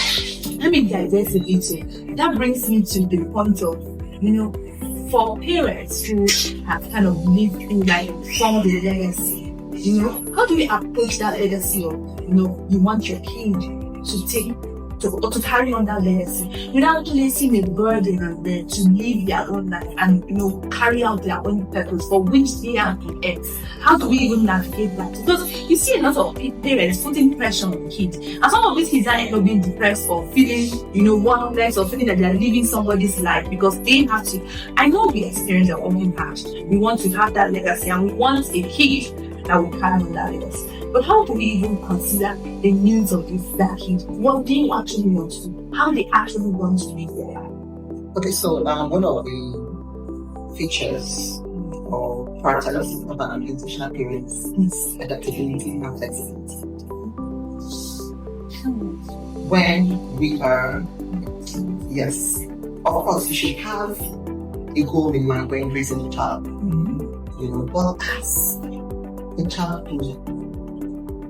let me divert a bit. That brings me to the point of, you know, for parents who have kind of lived in like form the legacy, you know, how do we approach that legacy of, you know, you want your kid to take or to carry on that legacy without placing a burden on them to live their own life and, you know, carry out their own purpose for which they are on earth. How do we even navigate that? Because you see a lot of parents putting pressure on kids, and some of these kids are end up being depressed or feeling, you know, worthless or feeling that they are living somebody's life because they have to. I know we experience our own past. We want to have that legacy and we want a kid that will carry on that legacy. But how do we even consider the needs of that kid? What they actually want to do? How they actually want to live their life? Okay, so one of the features or characteristics of an intentional parent is adaptability and flexibility. When we are, yes, of course, we should have a goal in mind when raising a child. You know, but as a child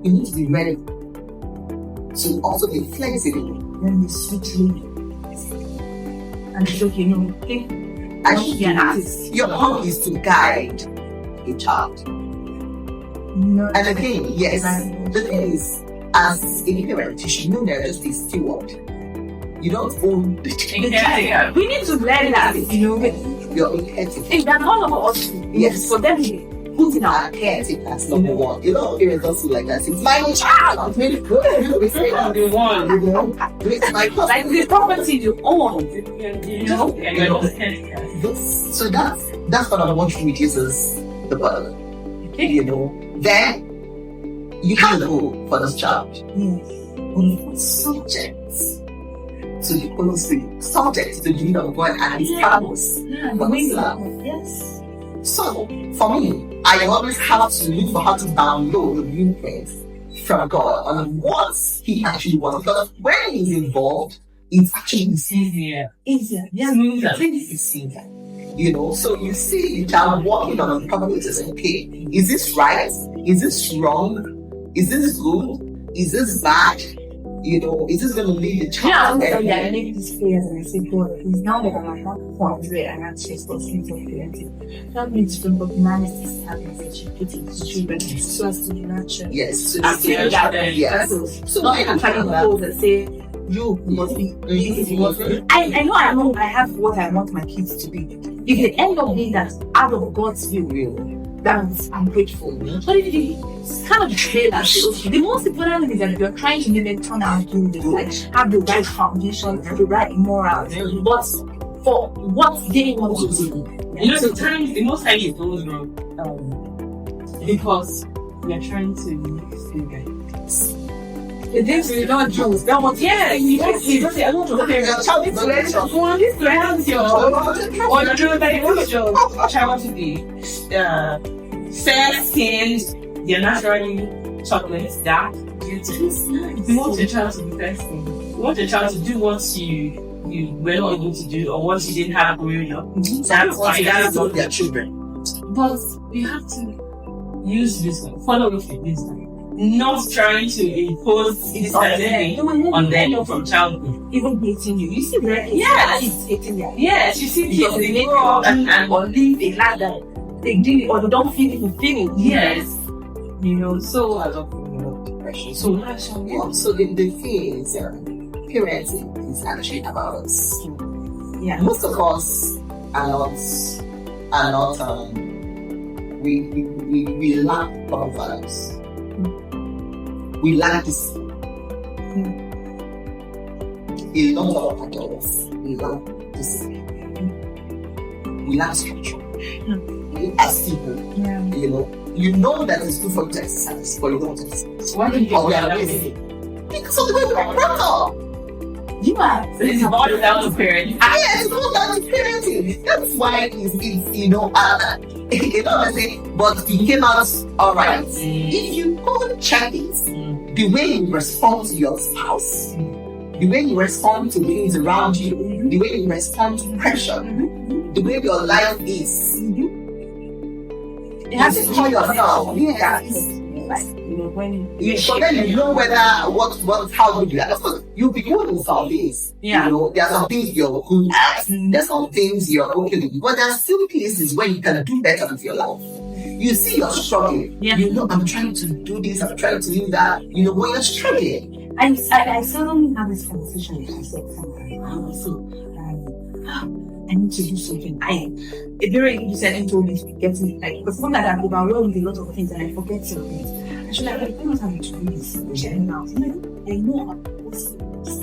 you need to be ready to also be flexible. When we switch and it's okay, you know, your hope is to guide a child. No. And again, yes, the thing is, as a parent, you should know they're just a steward. You don't own the child. We need to learn that, you know. You're a caretaker. If that all of us, yes, for them to put in our caretaker, that's number one. A lot of parents don't feel like that. It's my child. I'm really good. We say that. The one, you know, it's my cousin. Like the property you own. You know. So that's one of what reduces the burden. Okay. You know, then you can't go for this child. Yes. Only subjects to the Holy Spirit, subject to the lead of God and His purpose. For His love. Yes. So, for me, I always have to look for how to download the blueprints from God on what He actually wants. Because when He's involved, it's actually easier. Easier. Yeah. Smoother. It's easier. You know, so you see the child walking on the probabilities. Okay, is this right? Is this wrong? Is this good? Is this bad? You know, is this going to lead the child? I make these prayers and I say, God, it's now that I'm at that point where I have to responsibility of parenting. Help me to bring up manners, habits that you put into children so as to be nurtured. Yes, to yes. So not actually hold and say, you must be this, you must be. I know I have what I want my kids to be. If they end up being that out of God's will, then I'm grateful. But if you kind of say that, the most important thing is that you're trying to make them turn out to like have the right foundation, have the right morals, but for what they want to do. You know, sometimes the most time it goes wrong because we are trying to feel right. The things we don't do, that was you just say, I don't know. Your child is Or you do that your child to be fair skinned, they're naturally chocolate dark. You want your child to be fair skinned. You want your child to do what you were not able to do or what you didn't have growing up. That's why that's not their children. But you have to use wisdom, follow with wisdom. Not trying to impose this on them from childhood. Even hating you. You see the yes. hating you. Yes, you see kids they grow up and or live a life that they do or they don't feel fulfilling. Yes. You know, so I love depression. So the thing is parenting is actually about us. Yeah. Most of us are not we lack proper values. We lack this. A lot of adults, we lack discipline. We lack structure. As people, you know that it's good for you to exercise, but you don't exercise. Why do you think we are lazy? Because of the way we are brought up. You are. So it's all down to parenting. Yes, it's all down to parenting. That's why but he came out alright. If you go check it, the way you respond to your spouse, the way you respond to things around you, the way you respond to pressure, the way your life is, it has to call yourself. Yes. Like, when so then you know whether how good you are. Of course, you'll be good in some things. Yeah. You know, there are some things you're good at, there's some things you're okay with, but there are still places where you can do better with your life. You see you're struggling. Yeah. You know, I'm trying to do this, I'm trying to do that. You know, when you're struggling. I seldom have this conversation with myself sometimes. I need to do something. A very good setting told me to get me like because sometimes I'm overwhelmed with a lot of things and I forget some things. I should like I don't have to do this now. I know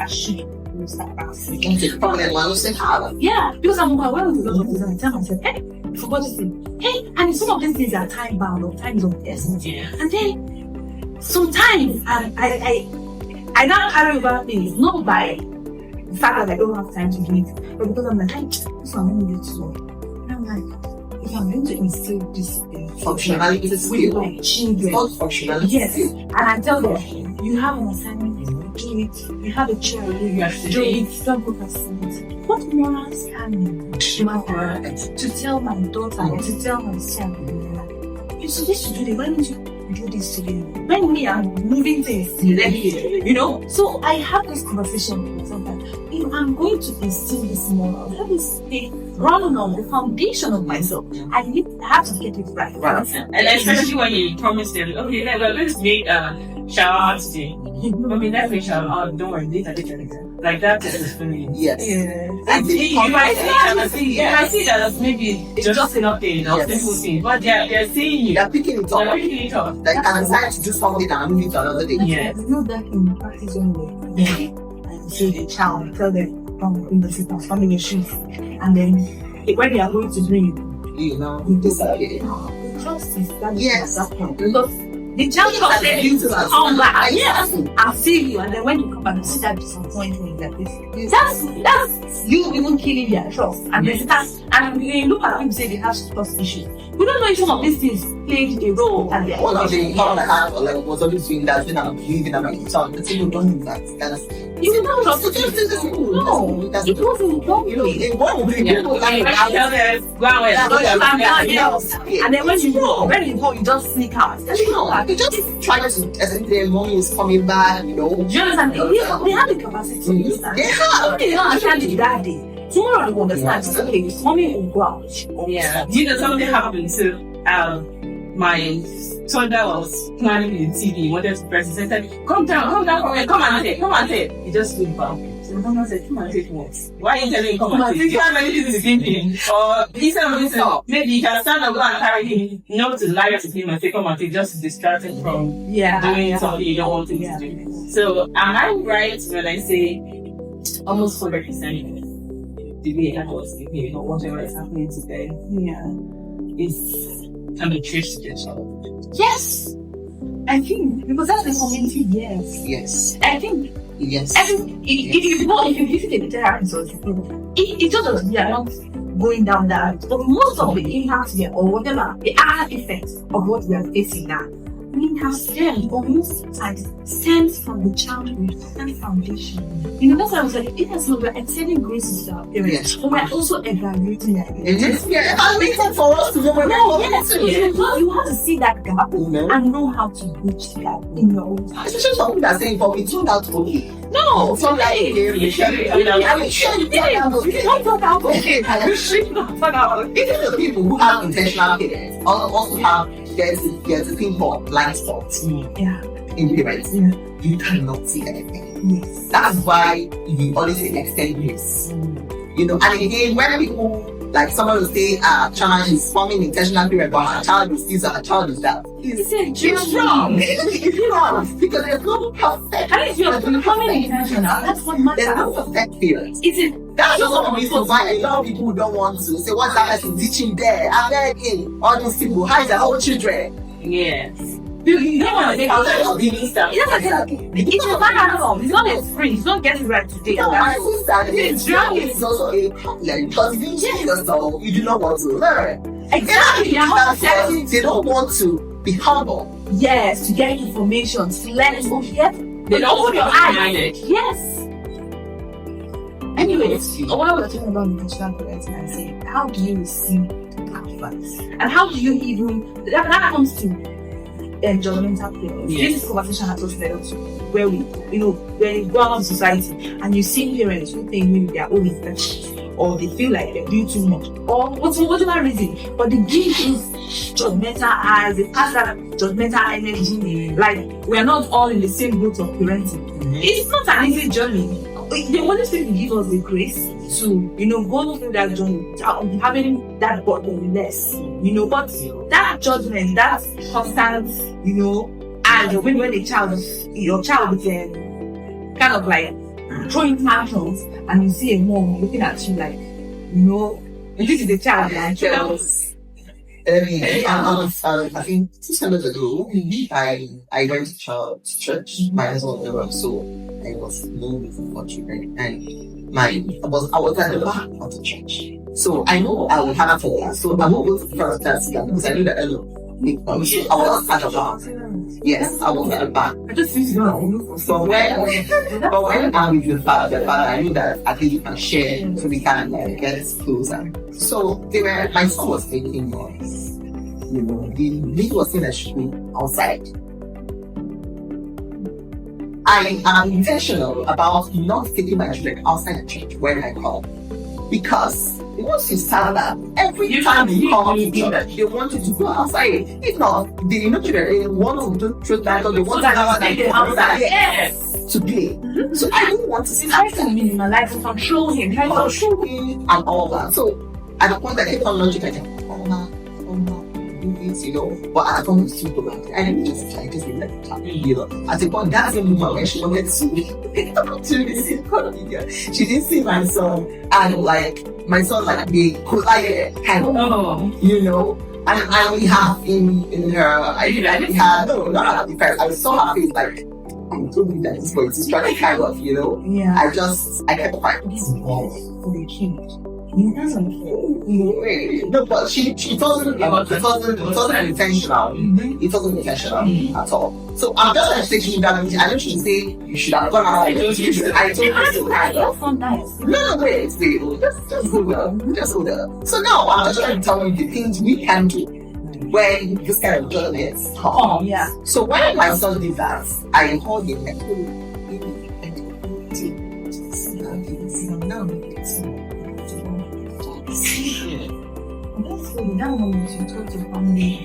I should start about yeah, because I'm overwhelmed with a lot of things and I tell myself, hey, I forgot this thing. Hey, and some of these things are time bound or time is of the essence. Yeah. And then sometimes I now carry over things, not by the fact that I don't have time to do it, but because I'm like, this one I need to do. And I'm like, if I'm going to instill this functionality is with my children, not functionality. Yes, and I tell them, you have an assignment, do it. You have a child, do it. Don't procrastinate. What morals can you matter to tell my daughter, to tell my son, you're supposed to do this, why don't you do this today? When we are moving things to the left, you know? So I have this conversation with myself that if I'm going to instill this moral, let me stay running on the foundation of myself. I have to get it right. And especially when you promise them, okay, let's make shower today. I mean, let's make shower. Oh, don't worry, later. Like that is funny. Yes. And you might see that as maybe it's just an update or simple thing, but they're seeing you. They're picking it up. Like, I'm deciding to do something and I'm moving to another day. Yeah. You know that in practice anyway. And so the child tell them, in the system, standing your shoes. And then when they are going to do it, you know, disappear. the trust is that. Yes. Because The child trusted you to come back. Yes, I'll see you. And then when you come back, you see that disappointment like this. That's you even killing their trust. And then and they look at people say they have trust issues. We don't know if some of these things played a role. And one of the problem I had was always doing that when I'm believing about myself. The thing don't do that. You don't trust it. No, it wasn't wrong. It won't be people like and then when you go, you just sneak out. You just try to their mommy is coming back, you know. Do you understand? They have the capacity. They have. They don't understand it that day. Tomorrow they will understand. It's okay. Mommy will go out. Yeah. You know, something happened to my son that was planning in TV, wanted to press. He said, come down, come and take. He just stood back. So my mama said, come and take what? Why are you telling him come and take? You have many things to thinking. Or instead of this, maybe you can stand up and carry him, not to lie to him and say, come and take, just to distract him from doing something you don't want him to do. So am I right when I say almost 100% the way I was thinking, you know, whatever is happening today can be traced to the child? Yes. I think because that's the community. Yes. I think. Yes. I think if you visit a therapist or it just doesn't. We are not going down that. But most of the impacts here or whatever the after effects of what we are facing now, we have stemmed or most stems from the childhood and foundation. You know, that's why I was like, it is we're extending graces to our parents, but we're also evaluating their parents. We are evaluating for us to know where we're going. You have to see that gap and know how to bridge the gap in your own time. Especially some people that say, but we turned out okay. No, some like you don't talk out okay. Even the people who have intentional parents also have there's a thing called blind spots in parents. You cannot see anything. Yes. That's why we always say extend grace. You know, and again, when people like someone will say, child is forming intentional parent, but a child is this, a child is that. It's wrong. It's wrong because there's no perfect. And if you're becoming intentional, that's what matters. There's no perfect parent. That's just one of the reasons why a lot of people don't want to say, what's that person teaching there? I'm begging all these people, hide their whole children. Yes. You don't want to take out of the stuff. It's a matter. It's not as free. It's not getting right today. No, my sister, it's also a problem because if you change yourself, you do not want to learn. Exactly. They don't want to be humble. Yes, to get information, to learn, they don't open your eyes. Yes. Anyways, what we're talking about intentional parenting, I say, how do you receive advice? And how do you even, that comes to judgmental parents. This conversation has also led to where we, when you go out in society and you see parents who think maybe they are always better or they feel like they do too much or whatever reason, but they give this judgmental eyes, they pass that judgmental energy, like we are not all in the same boat of parenting. It's not an easy journey. They want to give us the grace to, go through that journey, having that burden less, but that judgment, that constant, and when the your child is kind of like throwing tantrums, and you see a mom looking at you like, this is the child like I think 6 years ago, I went to church. My husband was so I was known for children, and I was at the back of the church. So I know I would have a class, so I'm not going to first class because I knew that I was at the back. Yes, I was at the back. I just used to So when I'm with the father, I knew that at least you can share so we can get closer. So my son was making noise. The lady was saying that she should be outside. I am intentional about not taking my children outside the church when I come. Because once you stand up, every time you come to church, they want you to go outside. If not, children, they want to do truth battle, they want to go outside to play. So I don't want to see that. I minimize and control him, and all that. So at the point that I keep on logic, I think, but at the point it's too dramatic. I didn't just like this like at the point that's the moment when she wanted to she didn't see my son and like my son like they collided kind of And we have in her, I was so happy, like, I'm so believe that this boy is trying to kind of, Yeah. I kept quiet. For the kid. It doesn't. No, but it wasn't intentional. It wasn't intentional at all. So I'm just like thinking that I don't should say you should have gone out. I told you to kind of. No, wait, just hold on. So now I'm just trying to tell you the things we can do when this kind of journey is hard. Yeah. So when my son did that, I called him like,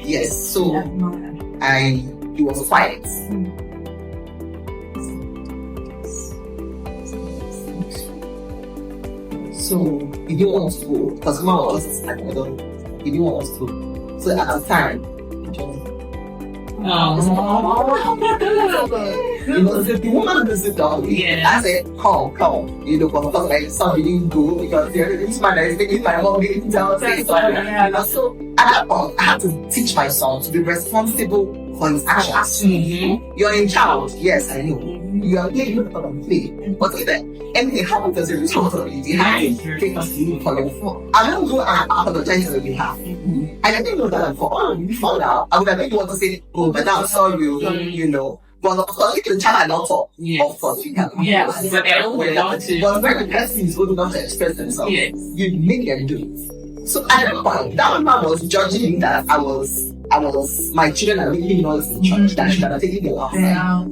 yes, so he was quiet. So he didn't want to go because mom was just like, he didn't want us to go. So at the time, he just the woman doesn't down. I said, come. Because my son didn't go because this man is taking my mom didn't tell me. So at that point, I had to teach my son to be responsible for his actions. You're in child, yes, I know. You are playing, you're not going to play. But if anything happens as a result of it, you have to take us to you for your fault. I don't go and apologize on your behalf. And I didn't know that you found out. I would have maybe want to say, oh, but now I'm sorry, But of course, if the child had not talked, of course, you can. Yes, but they're old enough to. But when the person is old enough to express themselves, you make them do it. So at that point, that man was judging me that my children are making noise in church, that should have taken them outside.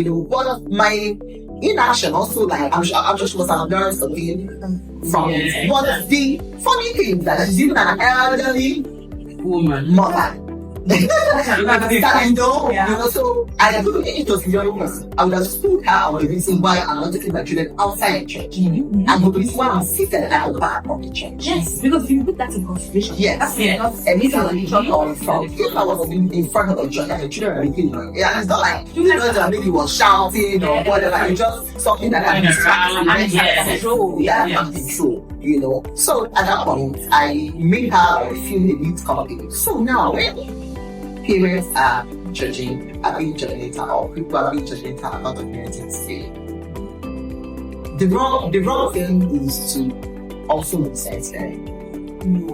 One of my inaction also, like, I'm sure she was learning something from it. But the funny thing is that she's even an elderly woman. Mother. So I don't think it was the young person. I would have spoke her on the reason why I'm not taking my children outside the church. And the reason why I'm seated at the back of the church. Yes, because if you put that in consideration. Yes. And if I was in front of the church and the children are making noise, it's not like maybe was shouting or whatever. It's just something that I can't control. So at that point, I made her feel a bit comfortable. So now parents are being judgmental, or people are being judgmental about the parenting stage. The wrong thing is to also resent them.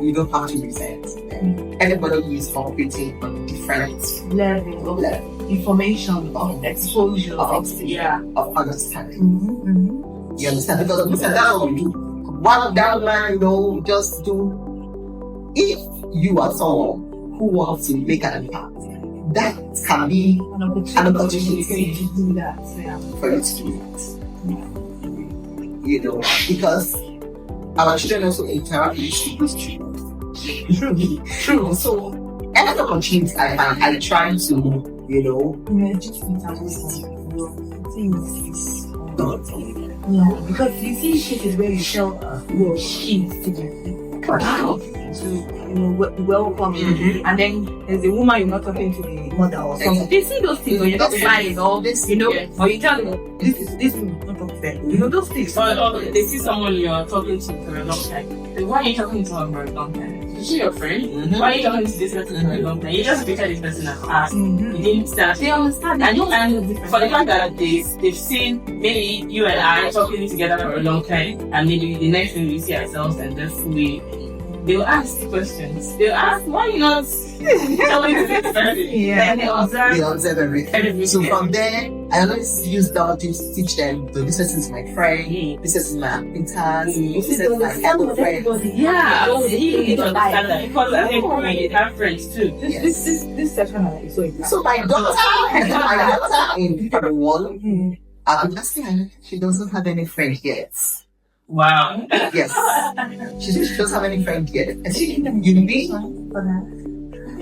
You don't have to resent them. Everybody is operating on different level of information, of exposure, of understanding. You understand? Because that's what we do. One down line, just do. If you are someone who wants to make an impact, that can be an opportunity to do that. for you to do that. Because our children also interact with children. True. So, any opportunity I find, I try to, because you see cases where you tell your kids to welcome you, and then there's a woman you're not talking to the mother or something. They see those things, or you're not smiling, or this, or you tell them this is not fair. Those things. Or they see someone you're talking to for a long time. Like, why are you talking to her for a long time? Is she your friend? Why are you talking to this person for a long time? You just picture this person as past. You didn't start. They understand. And for the fact that they've seen maybe you and I talking together for a long time, and maybe the next thing we see ourselves and just they'll ask questions. They'll ask, why are you not telling this person? Yeah. They observe everything. So from there, I always use that to teach them, this is my friend, this is my acquaintance, this is my other friend. Yeah, you need to understand that because I think we have friends too. This section is so important. So my daughter in primary one, she doesn't have any friend yet. Wow. Yes. She doesn't have any friend yet. And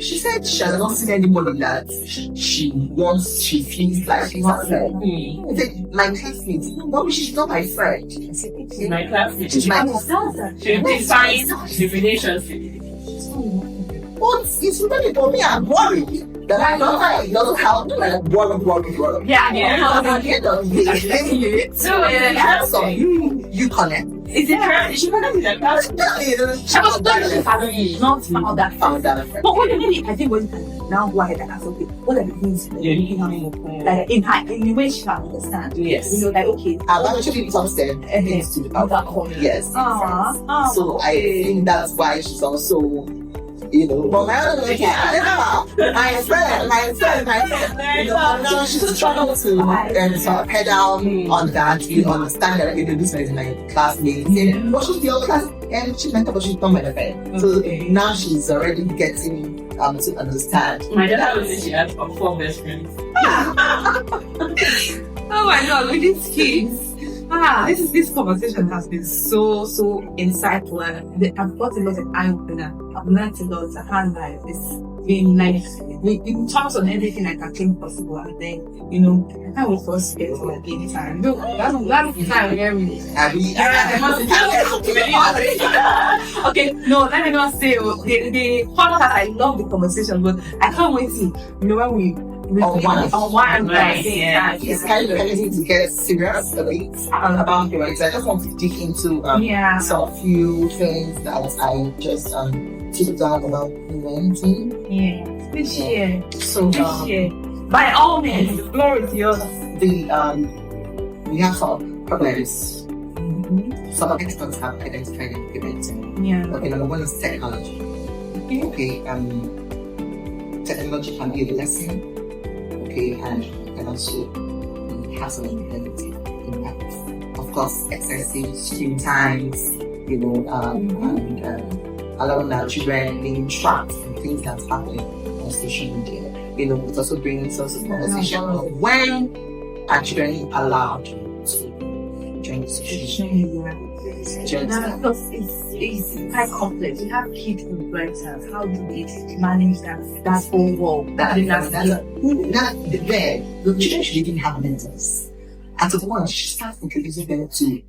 she said she has not seen anybody that she feels like she's a friend. I said, my classmate, no, she's not my friend. She's my classmate. She's my classmate. She defines the relationship. But it's really for me, I'm worried that I don't have to like worry. Yeah. So you connect. It's interesting. She found out that that's not found that Found that effect. But what really, I think what you can now go ahead and ask, okay, what are the things you're looking at? Like in the way she can understand. Yes. You know, like, okay, I've actually trusted things to the yes. So I think that's why she's also, you know, but my other my friend, you know, now she's struggling to sort of pedal on that, you understand that, you know, this is my classmate, but she's the other class, and she's mental, but she's not my friend. So now she's already getting to understand. my daughter would say she had 4 best friends. oh my god, with these kids. This conversation has been so insightful, and I've got a lot of eye opener. I've learned a lot. I can't lie. It's been like we talked on everything I can think possible, and then, you know, I can't wait for us to get to like any time. Look, that's the time we hear me. Okay, no, let me not say the podcast. I love the conversation, but I can't wait to, you know, when we on one Right, yeah. It's kind of easy to get serious a bit about humans. I just want to dig into some few things that I just took down about humanity. Yeah, this year. So By all means, the floor is yours. We have some problems. Some experts have identified in humanity. Yeah. Okay, number one is technology. Okay, technology can be a blessing. Okay, and can also have some impact. Of course, excessive screen times, you know, and allowing our children being trapped in things that's happening on social media. You know, it's also bringing source of conversation of when our children are allowed to join social media. It's quite complex. You have kids influencers. How do we manage that whole world? There, the children should even have mentors. At the point, she starts introducing them to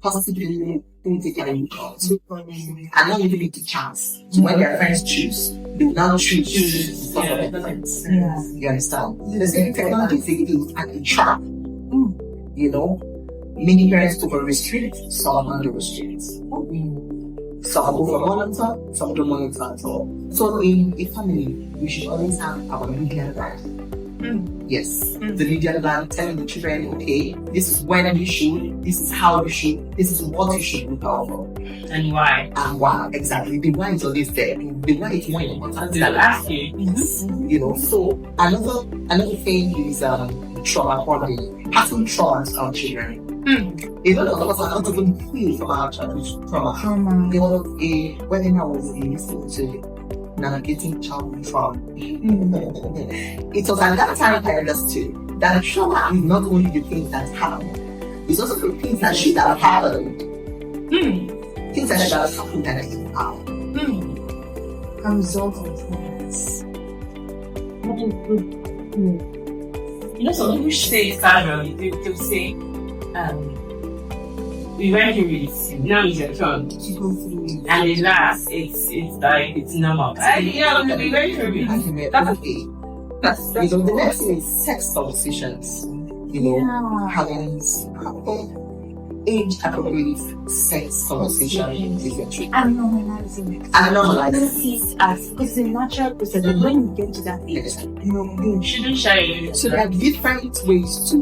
possibly things they can improve, and not giving it a chance. So when their friends choose, they will now choose some of their friends. You understand? There's any technology is a trap. You know? Many parents over restrict, some under restrict. Some over monitor, some don't monitor at all. So in a family, we should always have our media plan. Yes, the media plan telling the children, okay, this is when you should, this is how you should, this is what you should look out for. And why? And why, exactly. The why is always there. The why is more important They'll ask you. you know, so another thing is trauma bonding. Passing trauma to our children. A lot of us are not even free from our childhood trauma. There was when I was listening to navigating childhood trauma. It was at that time I understood that trauma is not only the things that happened, it's also the things that should have happened. Things that should have happened that didn't happen. A result of this. You know, some people say casually, they'll say, we went through it, now it's your turn. And they laugh, it's like, it's normal. We went through it. That's okay. You know, the next thing is sex conversations. You know, having age-appropriate sex conversation is a trick. And normalizing it. And normalizing Don't see it as, because it's a natural process. And when you get to that age, you know, you Shouldn't shy you. so there are different ways to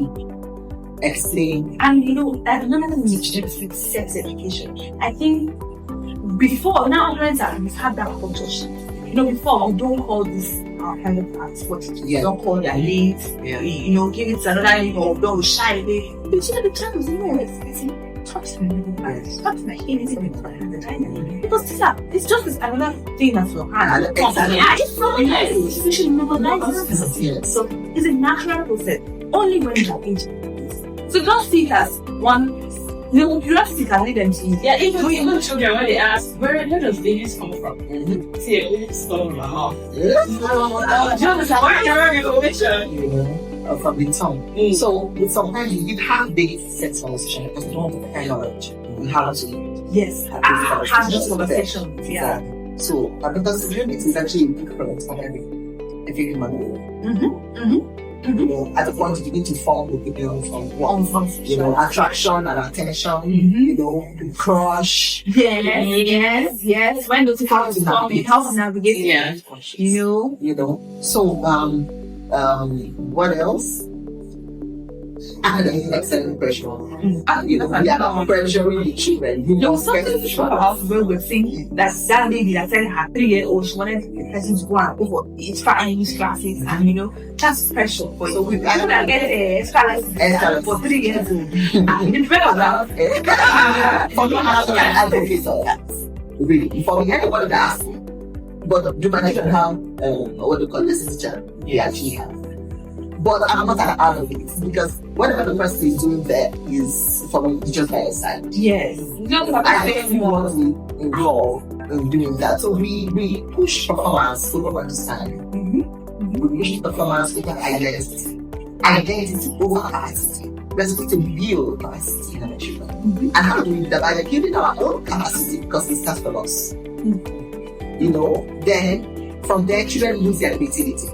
explain. And you know, I remember when you introduced with sex education. I think before, now parents we've had that culture shift. You know, before we don't call this private parts, what we don't call their late, you know, give it another name or don't shy away. But you know, the child was more expecting, touch my anything with the because it's just this another thing that's your hand. It's so nice. You should normalize it. So it's a natural process. Only when you are aging. So don't see it as one. You don't see it as lead them to you. Yeah, even children, when they ask, where does babies come from? See, it's from my mouth. Do you understand? Where information? From the tongue. So sometimes you have big sex conversation because you don't have the kind of knowledge. You have to. Yes, have this conversation. Yeah. So because it is actually different from every human being. You know, at the point you begin to form opinions on what, you know, attraction and attention, you know, crush. Yes. When those how to form it, how to navigate it. You know. So, what else? I had an excellent pressure. You know, we are not pressuring the children. There was something about where we're thinking that lady that said her 3-year-old, she wanted the person to go and go for extra English classes, and you know, that's pressure for you. So we are going to get extra lessons for 3 years old. And it's better that. For me, I'm not an advocate of that. Really. For me, anybody that asks me, but do manage to have what they call this teacher? We actually have. But I'm not an advocate because whatever the person is doing there is from the teacher's side. Yes. I think we want to be involved in doing that. So we push performance over understanding. We push performance over identity. Identity over capacity. We're supposed to build capacity in our children. And how do we do that? By building our own capacity because it starts from us. You know, then from there children lose their creativity.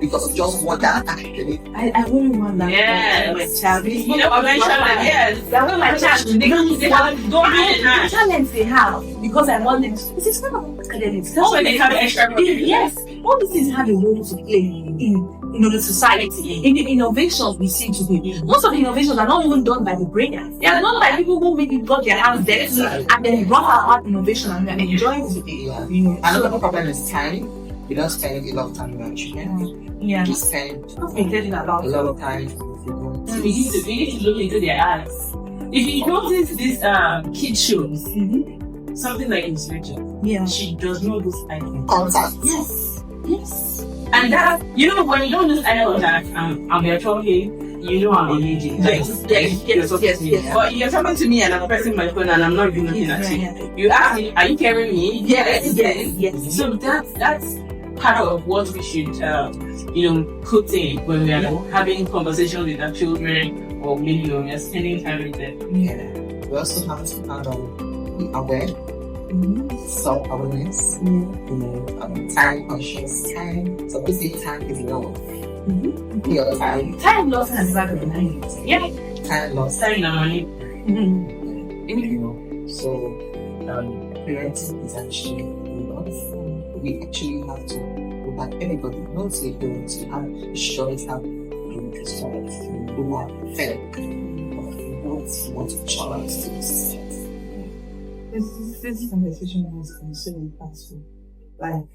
Because of just what that actually. I wouldn't want that. Yes. Child. You know, yes. I want my child. They have talents they have because I want them. This is not about academics. That's why they have extra. Yes. All these things have a role to play in the society. In the innovations we see today. Most of the innovations are not even done by the brainiacs. They are done by people who maybe got their hands dirty and then brought out innovation and they're enjoying it. You know, another problem is time. We don't spend a lot of time with our children. Yeah. We spend a lot of time. We need to look into their eyes. If you notice these kid shows, something like Insurrection, she does not lose eye contact. Yes. And that, you know, when you don't lose eye contact and we're talking, you know I'm engaging. Yes. But you're talking to me and I'm pressing my phone and I'm not even looking at you. You ask me, are you carrying me? Yes. So that's part of what we should, put in when we are having conversations with our children or maybe when we are spending time with them. Yeah. We also have to be aware, self-awareness, time conscious, time. So basically time is love. Your time. Time lost has never been behind it. Yeah. Time lost. Time no money. So parenting is actually we actually have to go back. Anybody knows the parents to have a short have interest in it. Who are fed what the child to set. This conversation has been so impactful. Like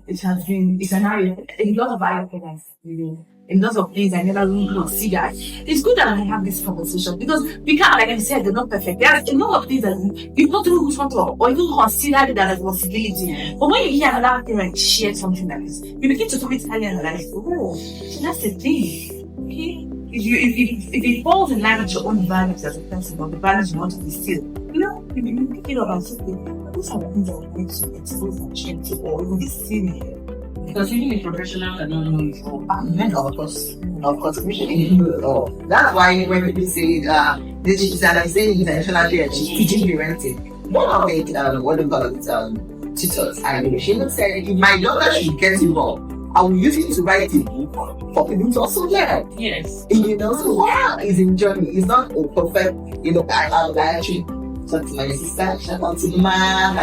it's an area, a lot of eye-openers, a lot of things I never really considered. It's good that we have this conversation because we can't, like I said, they're not perfect. There's a lot of things that you not even want to or even consider it as a possibility. But when you hear another parent share something like this, you begin to talk it and realize, oh, that's the thing. Okay? If it falls in line with your own values as a person or the values you want to instill, you pick it up and say, these are the things that will make you expose and change to or even this thing. Because even a professional cannot know it all. Of course, we should know. That's why when people say this is an intentionality and she's teaching parenting. One of it, what do you call it, tutors, and she even said, if my daughter should get involved, I will use it to write a book for people to also learn. Yes. So what is in journey? It's not a perfect, I actually talked to my sister, shout out to the man,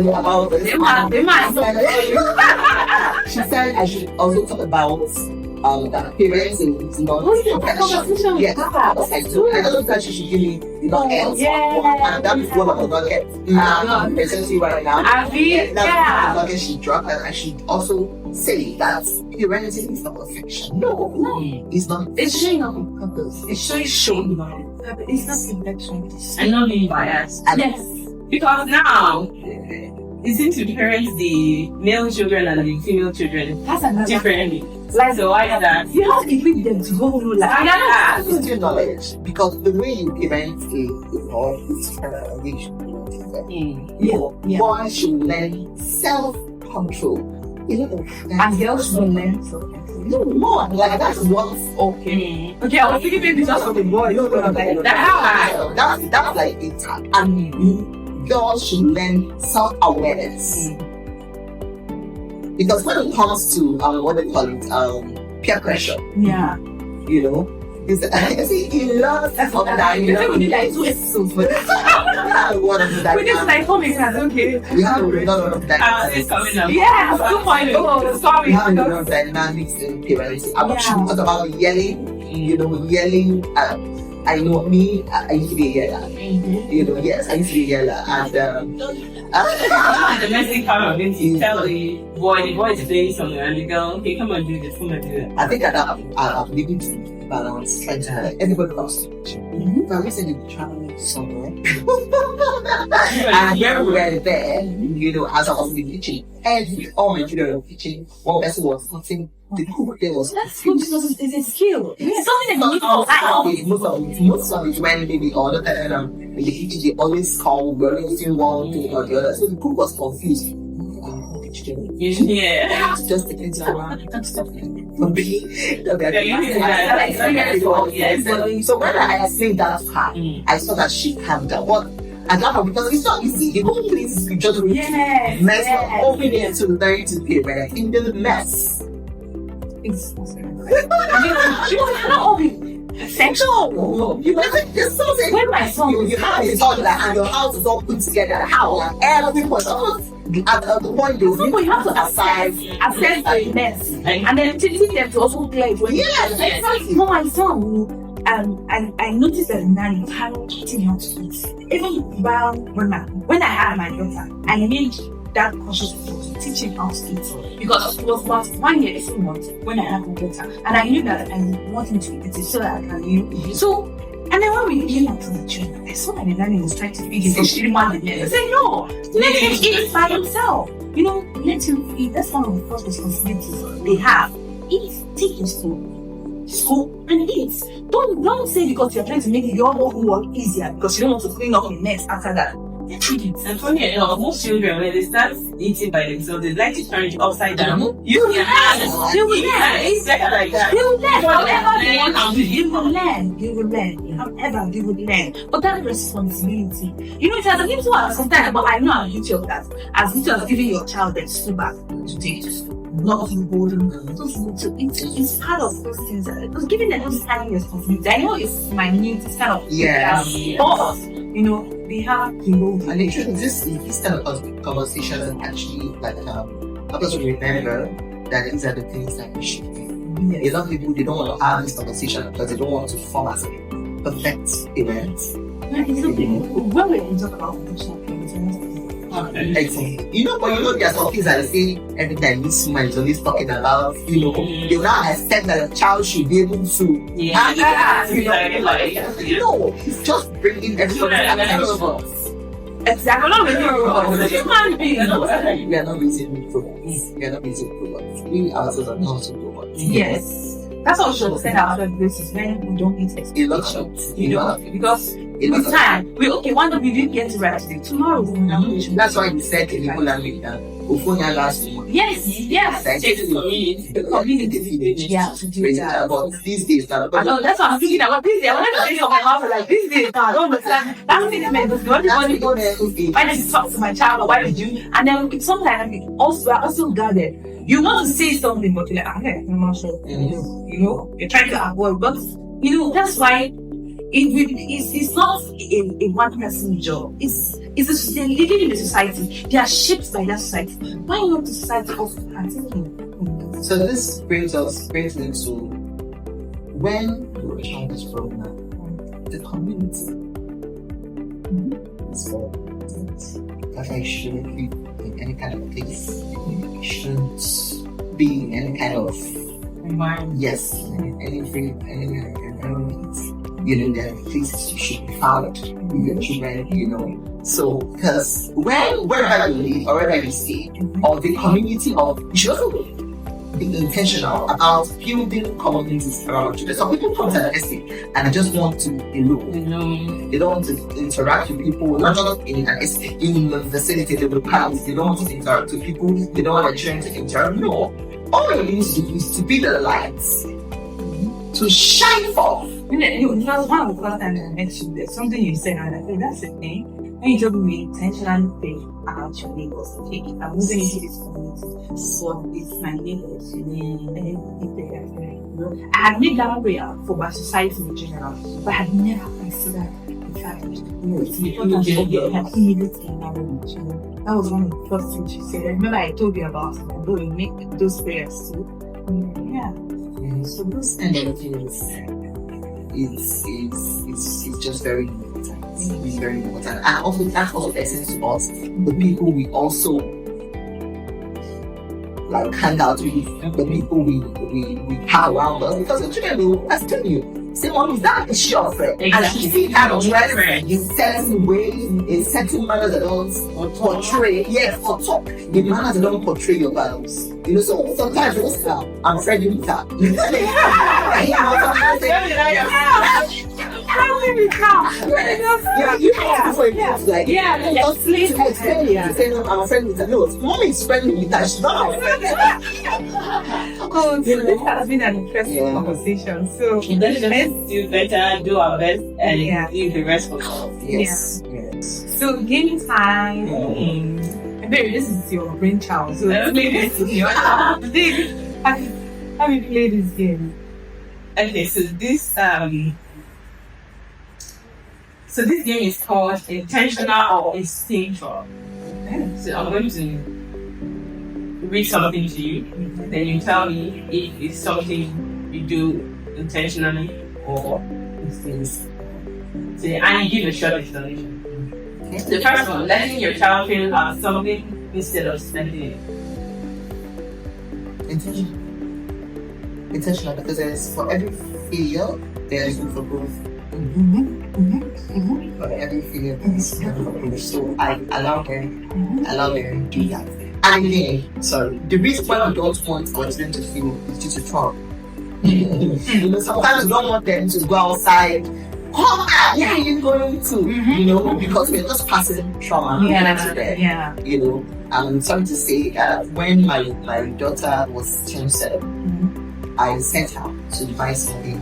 about she said I should also talk about that parenting is not profession. Yes, I don't think she should give me else. And that is what I'm gonna get presenting right now. That's what she dropped, and I should also say that parenting is not perfection. No, it's not. It's showing up in purpose. It's showing up. It's not perfection. And not being biased. Yes. Because now it seems to parent the male children and the female children differently. So why is that? You have to equip them to go through life. It's your knowledge. Because the way you parent is boys should learn self-control. And girls should learn self-control. No more. Like that's what's okay. Okay, I was thinking maybe just for the boy. That's like it. And girls should learn self-awareness. Because when it comes to what they call it, peer pressure. Yeah. You know, is see, he loves that. You know, We need like 2 episodes for this. one of the We need to like comics and okay. we have a lot of It's dynamics. coming up. Yeah, 2.0. Sorry. We have a lot of dynamics in parenting. I'm not sure talk about yelling. You know, yelling. I know me. I used to be a yeller. You know, yes, I used to be a yeller, and The messy part of it is tell the boy is doing something, and the girl, okay, come and do this, come and do that. I think I'm living to balance, trying to have everybody comes to teach. But recently we traveling somewhere. And here we were there, you know, as I was teaching, all my children were teaching, one person was cutting, the cook there was That's good because it's a skill. It's something that you need to most of it when maybe all the time in the kitchen they always call, we're always doing one thing or the other. So the cook was confused. Yeah. Just taking it around and stuff. So when I explained that to her, I saw that she calmed down. But at that point, because it's not easy, the whole thing is just mess up, open it to learn to be right in the mess. It's not only sexual. You never just so say When my son you have a toddler and your house is all put together, how everything was at the point you have to assess the mess and then teaching them to also clear it. Exactly. For my son, I noticed that now you haven't eaten how to eat. Even when I had my daughter, I made that conscious effort to teach him how to eat because it was last 1 year, 18 months when I had my daughter, and I knew that I want him to eat it so that I can and then when we came out to the children, I saw that the nanny was trying to feed him, so she didn't want the I said, no, let him eat by himself. You know, let him eat. That's one of the first responsibilities they have. Eat, take his food, school, and eat. Don't say because you're trying to make your own work easier because you don't want to clean up the mess after that. And funny enough, most children, when they start eating by themselves, they like to turn it upside down. You can They will learn. like that. They will learn. However they want to. You will learn. However they will learn. But that responsibility. You know, there's a people who are sometimes, but I know I'm guilty of that. As guilty of giving your child their school bag to take to school. Not you holding it's part of those things. Because giving them those kind of responsibility, I know it's minute, it's kind of but you know, they have to know. And actually, this kind of conversation is actually like help us to remember that these are the things that we should do. A lot of people they don't want to have this conversation because they don't want to form as a perfect parent. When we talk about emotional parenting, Exactly. You know, but there are some things that they say every time this woman is always talking about, you know, they will now expect that a child should be able to it's just bringing everybody together. exactly. Not with robots. Human beings. We are not raising robots. We ourselves are not robots. Yes. That's what we should say that other places when we don't meet expectations. You know, because with time, one day we didn't get to right today. Tomorrow we will have. That's why we said in the whole language that Ufonia last week. Yes. The community village. Yeah, to do that. But these days, I know, that's what I'm thinking about this day. I want to say on my house like this day. I don't understand. That's the thing that makes everybody go there. Why did you talk to my child or why did you? And then sometimes we're also guarded. You want to say something, but you're like, okay, I'm not sure. You know, you're trying to avoid, but you know, that's why it's not a one person job. They're living in the society. They are shaped by that society. Why not the society also continue? So this brings into when your child is growing up, the community is for that I shouldn't be in any kind of place. I shouldn't be in any kind of environment. Yes, any environment. You know, there are places you should be found with your children, you know. So, because wherever you live or wherever you stay, or the community you should also be intentional about building communities around children. Some people come to an estate and just want to be alone. They don't want to interact with people, not just in an estate, in the vicinity, they will pass. They don't want to interact with people, they don't want their children to interact. No. All you need to do is to be the lights, to shine forth. You know, one of the first times I met you, there's something you said, and I think that's the thing. when you just be intentionally think about your neighbors, okay, I'm moving into this community, so it's my neighbors, and then if they are there, you know. I had made that prayer for my society in general, but I had never considered the fact that, you know, it's important of your immediate environment, you know. That was one of the first things she said. I remember I told you about it, and we make those prayers too. Yeah. So those kind of things, it's just very important. It's very important. And also that also extends to us, the people we also like hang out with, the people we have around us. Because the children will ask you, say, Mom, is that is your friend? Exactly. And she see that dress in certain ways, in certain manners that don't portray, yes, or talk, the manners that don't portray your values. You know, so sometimes you say, I'm friendly with her. You have to like, I'm a friend with her. No, Mom is friendly with her. She's not my friend. Oh, so this has been an interesting conversation. So Let's do better, do our best, and leave the rest for God. Yes. So game time. Baby, this is your brainchild. So let's play this with your How do you play this game? Okay, so this game is called intentional or instinctual. So I'm going to read something to you, then you tell me if it's something you do intentionally or instinctively. So and you give a short explanation. Okay. The first one, letting your child feel something instead of spending it. Intentional, because there's for every failure there's room for growth. For every failure there's room for growth. So I allow them to do that. And again, sorry, the reason why we don't want our children to feel is due to trauma. You know, sometimes we don't want them to go outside. Come out, yeah, you're going to, you know, because we're just passing trauma to them. Yeah. You know, I'm sorry to say, when my daughter was 7, I sent her to buy something.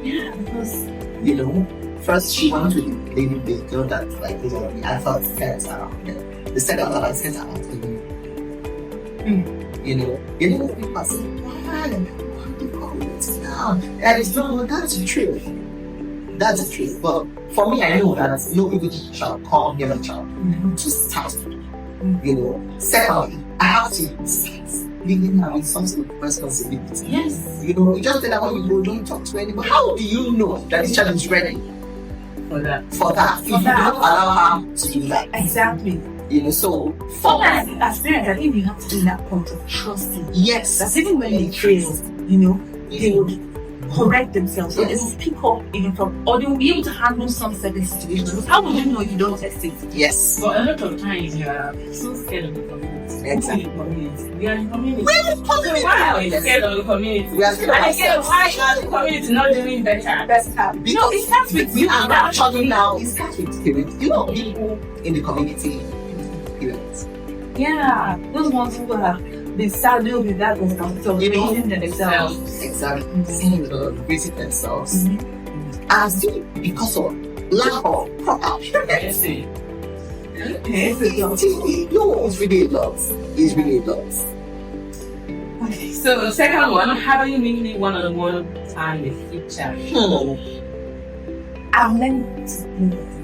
Yeah, because, you know, first she went to the lady baker that like I thought sent her out there. The second time I sent her out to you know, people say, and it's not, that's the truth. That's the truth. But for me, I know that no evil shall come near my child. Just start, you know. Secondly, I have to start living now with some sort of responsibility. Yes. You know, you just say that when you go, don't talk to anyone. How do you know that this child is ready For that. if you don't allow her to do that? Exactly. You know, so sometimes as parents, I think we have to be in that point of trusting. yes, That's even when they fail, you know, they would correct themselves. So they will pick up even from, or they will be able to handle some certain situations. Because how would you know if you don't test it? yes. But a lot of times you are so scared of the community. Exactly. We are in the community. We're Why are we scared of the community? We are scared of And again, ourselves. why are the community not doing better? No, it starts with you and actually now it starts with parents. You know, people in the community, parents. Yeah, those ones who have been saddled with that responsibility, You know, raising themselves. Exactly. Saying raising themselves. And still because of lack of proper parents. No, it's really a lot. It's really a lot. Okay, so the second one, having really one-on-one time with each other. I'm learning to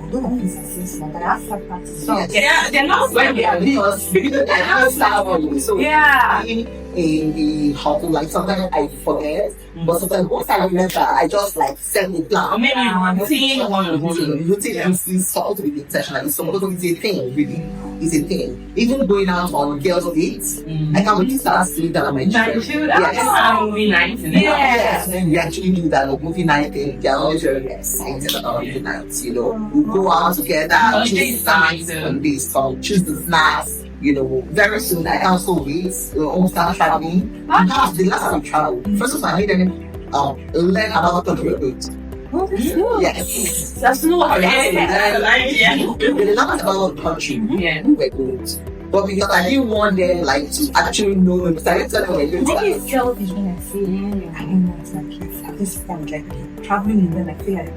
I don't know if it's successful, but I have to practice. So, Yeah, they're not when they are because I have start so yeah. in the hotel, like sometimes I forget, but sometimes once I remember, I just like send it down. Or maybe routine one-on-one. Routine is supposed to be intentional. It's supposed to be a thing, really. It's a thing. Even going out on girls' dates, I can't wait to start sitting down on my chair. Have movie nights in the Yes, and then we actually do that movie night thing. They are always very excited about movie nights, you know. We go out together, choose snacks, and choose the snacks, you know. Very soon, I also wait, almost start traveling. That's the last time we traveled. First of all, I made them learn about the road. Oh, that's good. Yes. That's not They learned about the country. Yeah. We were good. But because I didn't want them like to actually know them, so I didn't tell them we're going to I think it's selfish when I say, I don't know, it's my kids. I just feel like traveling with them, I feel like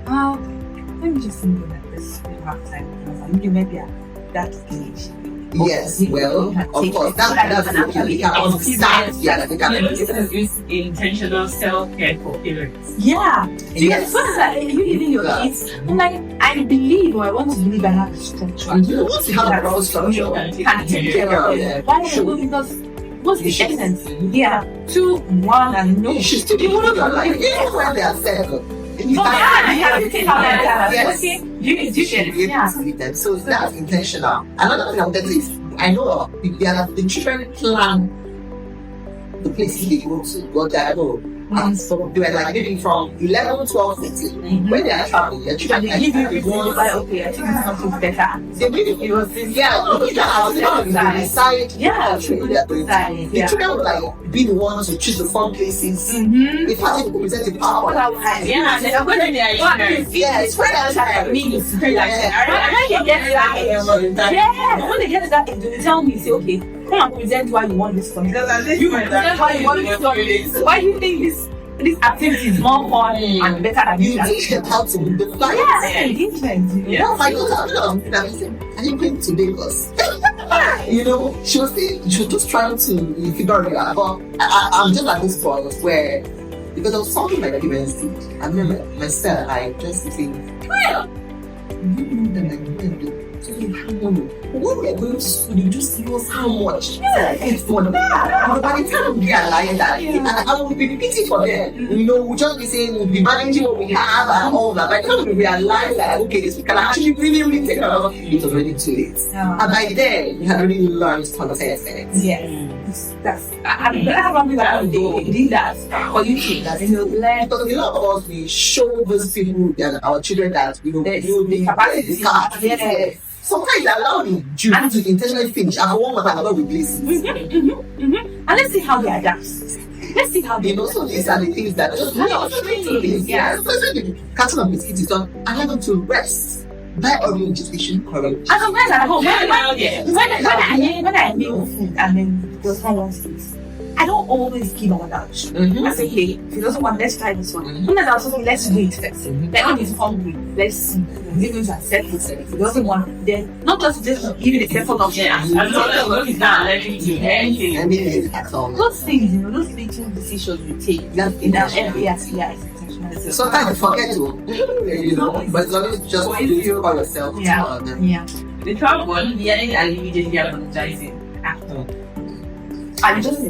Let me just think about this. We have time. You maybe at that age. Yes, well, of course, that's we can understand. Yeah, we can understand. This intentional self-care for parents. Yeah. Yes. You giving your kids. I'm like, I believe, or I want to believe I have a structure. Once you have a proper structure, Can take care of it. Why? Because what's the essence? Yeah. 2, 1, and no. you should still be living your life, even when they are settled. You have to take out that. Yes. Okay. You should. Yeah. With them. So that's intentional. Another thing I wanted to say is, I know the children plan the places they go to, what they go. And so they were like maybe from 11, 12, 13. When they are traveling, their children They give you reasons like, okay, I think this is something better. they give you decide. Yeah. The children will like be the ones who choose the fun places. Mm-hmm. If I didn't present the power. Yeah, they're when they are ignorant. Yeah, it's when I'm When they get to that age, they tell me, say, okay, come and present why you want this song. You present why you want this song. Why do you think this activity is more fun and better than you this? teach them how to move the flight. Yeah, engagement. Yeah, my daughter, are you going to Lagos? You know, she was just trying to figure it out. But I'm just at this point where, because there was something my parents did. I remember myself, I just think, well, when we are going to school, you just see us how much it's for them. But by the time we realize that, and I will be repeating for them, you know, we'll just be saying, we'll be managing what we have and all that. By the time we realize that, okay, this we can actually really take care of it, was already too late. And by then, you had already learned to understand things. Yes. That's, I don't think that they did that for you to that you learn. Because a lot of us, we show those people, our children, that, you know, The capacity. yeah. Sometimes they allow the children to intentionally finish and for one more time allow replace it. And let's see how they adapt. Let's see how they You know, so these are the things that just especially the catching of biscuits is done, allow them to rest. By orientation courage. And sometimes at home, when I make food and then there's someone stays, I don't always give our lunch. I say, hey, if he doesn't want, let's try this one. Sometimes I'll say, let's wait first. Then when he's hungry, let's see. Is he going to accept it? If he doesn't want, then not just give it a careful option. As long as he's not allergic to anything. Anything at all. Those things, you know, those little decisions we take in that area, yes. Sometimes you forget to, you know, but it's always just do you for yourself. Yeah. The third one, hearing and immediately apologizing after. I'm just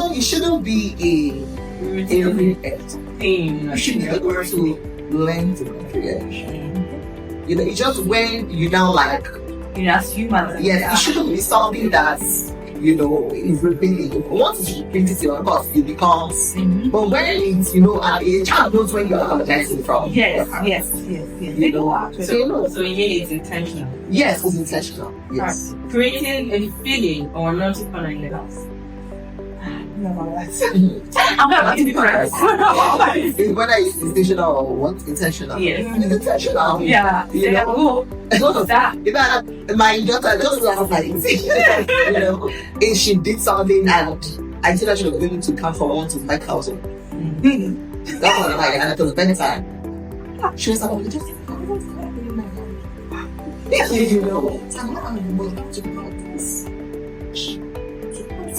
it shouldn't be a regret thing. You should be able to learn to create. You know, it's just when you now like, you know, as humans. yes, it shouldn't be something that's, you know, is repeating. Once it's repeated, of course, it becomes. But when it's, you know, a child knows when you're apologizing from. Yes. You know, So again, it's intentional. yes, it's intentional. Yes. Right. Creating a feeling or naughty corner in the house. I'm gonna be correct. Whether it's intentional or what, intentional. Yes. It's intentional. Yeah. You know, What's that? my daughter just laughed like, you know, if she did something and I said that she was going to come for 1 to 5,000. That was like, and it was bedtime. She was like, just, you know, I'm not to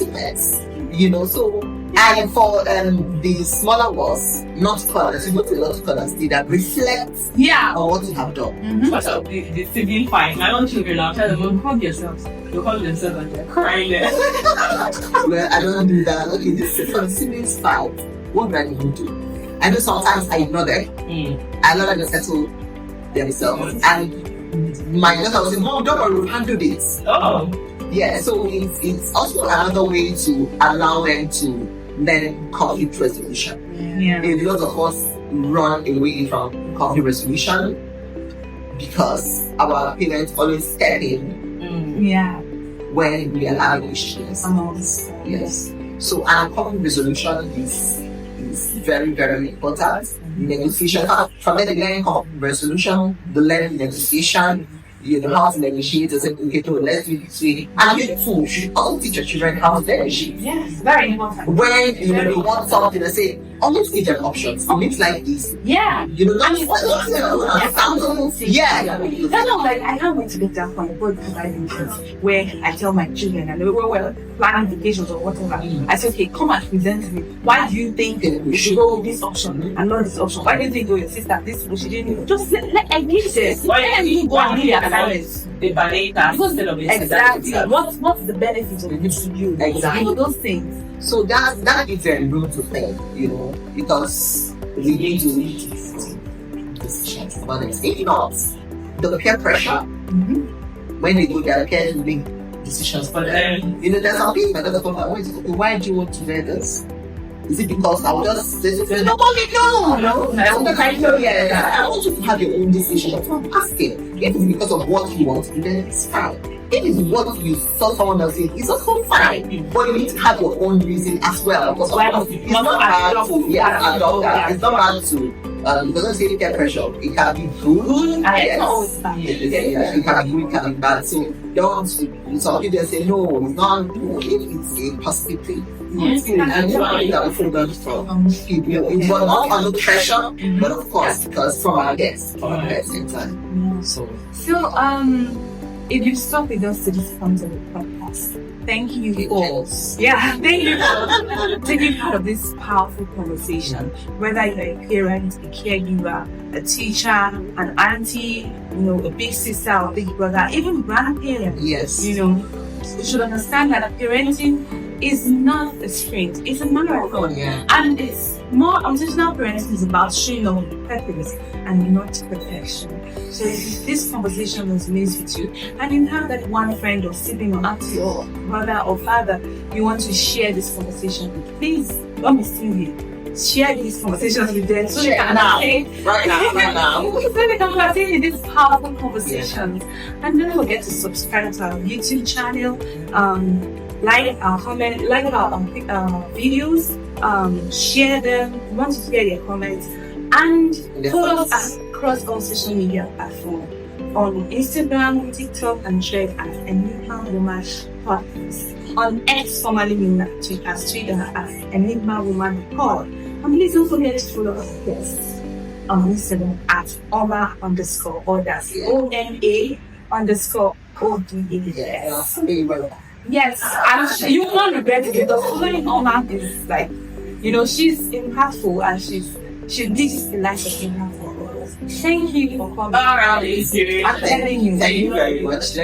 this. You know, so and for the smaller ones, not colors, you go to a lot of colors, that reflects on what you have done. What's up? The sibling fight. My own children, I'll tell them, hug yourselves. They'll hug themselves and they're crying there. Well, I don't do that. Okay, this is for the siblings fight. What do I need to do? I know sometimes I ignore them. I know that they settle themselves. And my daughter was saying, Mom, don't worry, we'll handle this. Oh. Yeah, so it's also another way to allow them to learn conflict resolution. A lot of us run away from conflict resolution because our parents always step in when we allow issues. Yes. So conflict resolution is very, very important. Negotiation. From there, the learning conflict resolution, the learning negotiation. You know how to negotiate and say, okay, so let's do this way. And you too should also teach your children how to negotiate. Yes, very important. When you want something to say, always give them options. It makes life easy. Yeah. You know, that's yeah. That's not like I can't wait to get that point. But providing where I tell my children and we're planning vacations or whatever. I say, okay, come and present me. Why do you think you should go with this option and not this option? Why do you think your sister this she didn't just let engage this? Why do you go and do your assignments? The ballet task instead of exactly. What's the benefit of it to you? Exactly. You know, those things. So that is a room to think, you know, because we need to make decisions about it. If not, the peer pressure, when they go there, peers will make decisions for them. You know, there's some people that come like, why do you want to wear this? Is it because I'll just say, nobody knows? No, I want you to have your own decision. So I'm asking, if it's because of what you want, then it's fine. If it's what you saw someone else saying, it's also fine. But you need to have your own reason as well. Because it's not bad to adopt that. It's not bad to, because say peer pressure, it can be good. Yes. It can be good, it can be bad. So don't, some people say, no, it's not good. It's a positive thing. Yes, and that we feel from people. It was not under pressure, but of course, because from our guests, at the same time. So, if you stop with us to this point of the podcast, thank you for taking part of this powerful conversation. Whether you're a parent, a caregiver, a teacher, an auntie, you know, a big sister or big brother, even grandparents. Yes. You know, you should understand that parenting is not a sprint, it's a marathon. And it's more intentional parenting is about showing up with purpose and not perfection. So if this conversation resonates with you and you have that one friend or sibling or auntie or mother or father you want to share this conversation with, please don't be stingy. Share these conversations with them so they can right now. So they can partake in these powerful conversations. And don't forget to subscribe to our YouTube channel. Like our comment, like our videos, share them. We want to hear your comments, and follow us across all social media platforms on Instagram, TikTok, and Thread at Enigma Woman Podcast. On X, formerly known as Twitter, as Enigma Woman Pod. And please don't forget to follow us guests on Instagram at Oma_orders. OMA_ODAS. Yes, and you won't regret it because following Oma is like, you know, she's impactful and she digs the life of impactful. Thank you for coming. All right, I'm telling you. Thank you very much.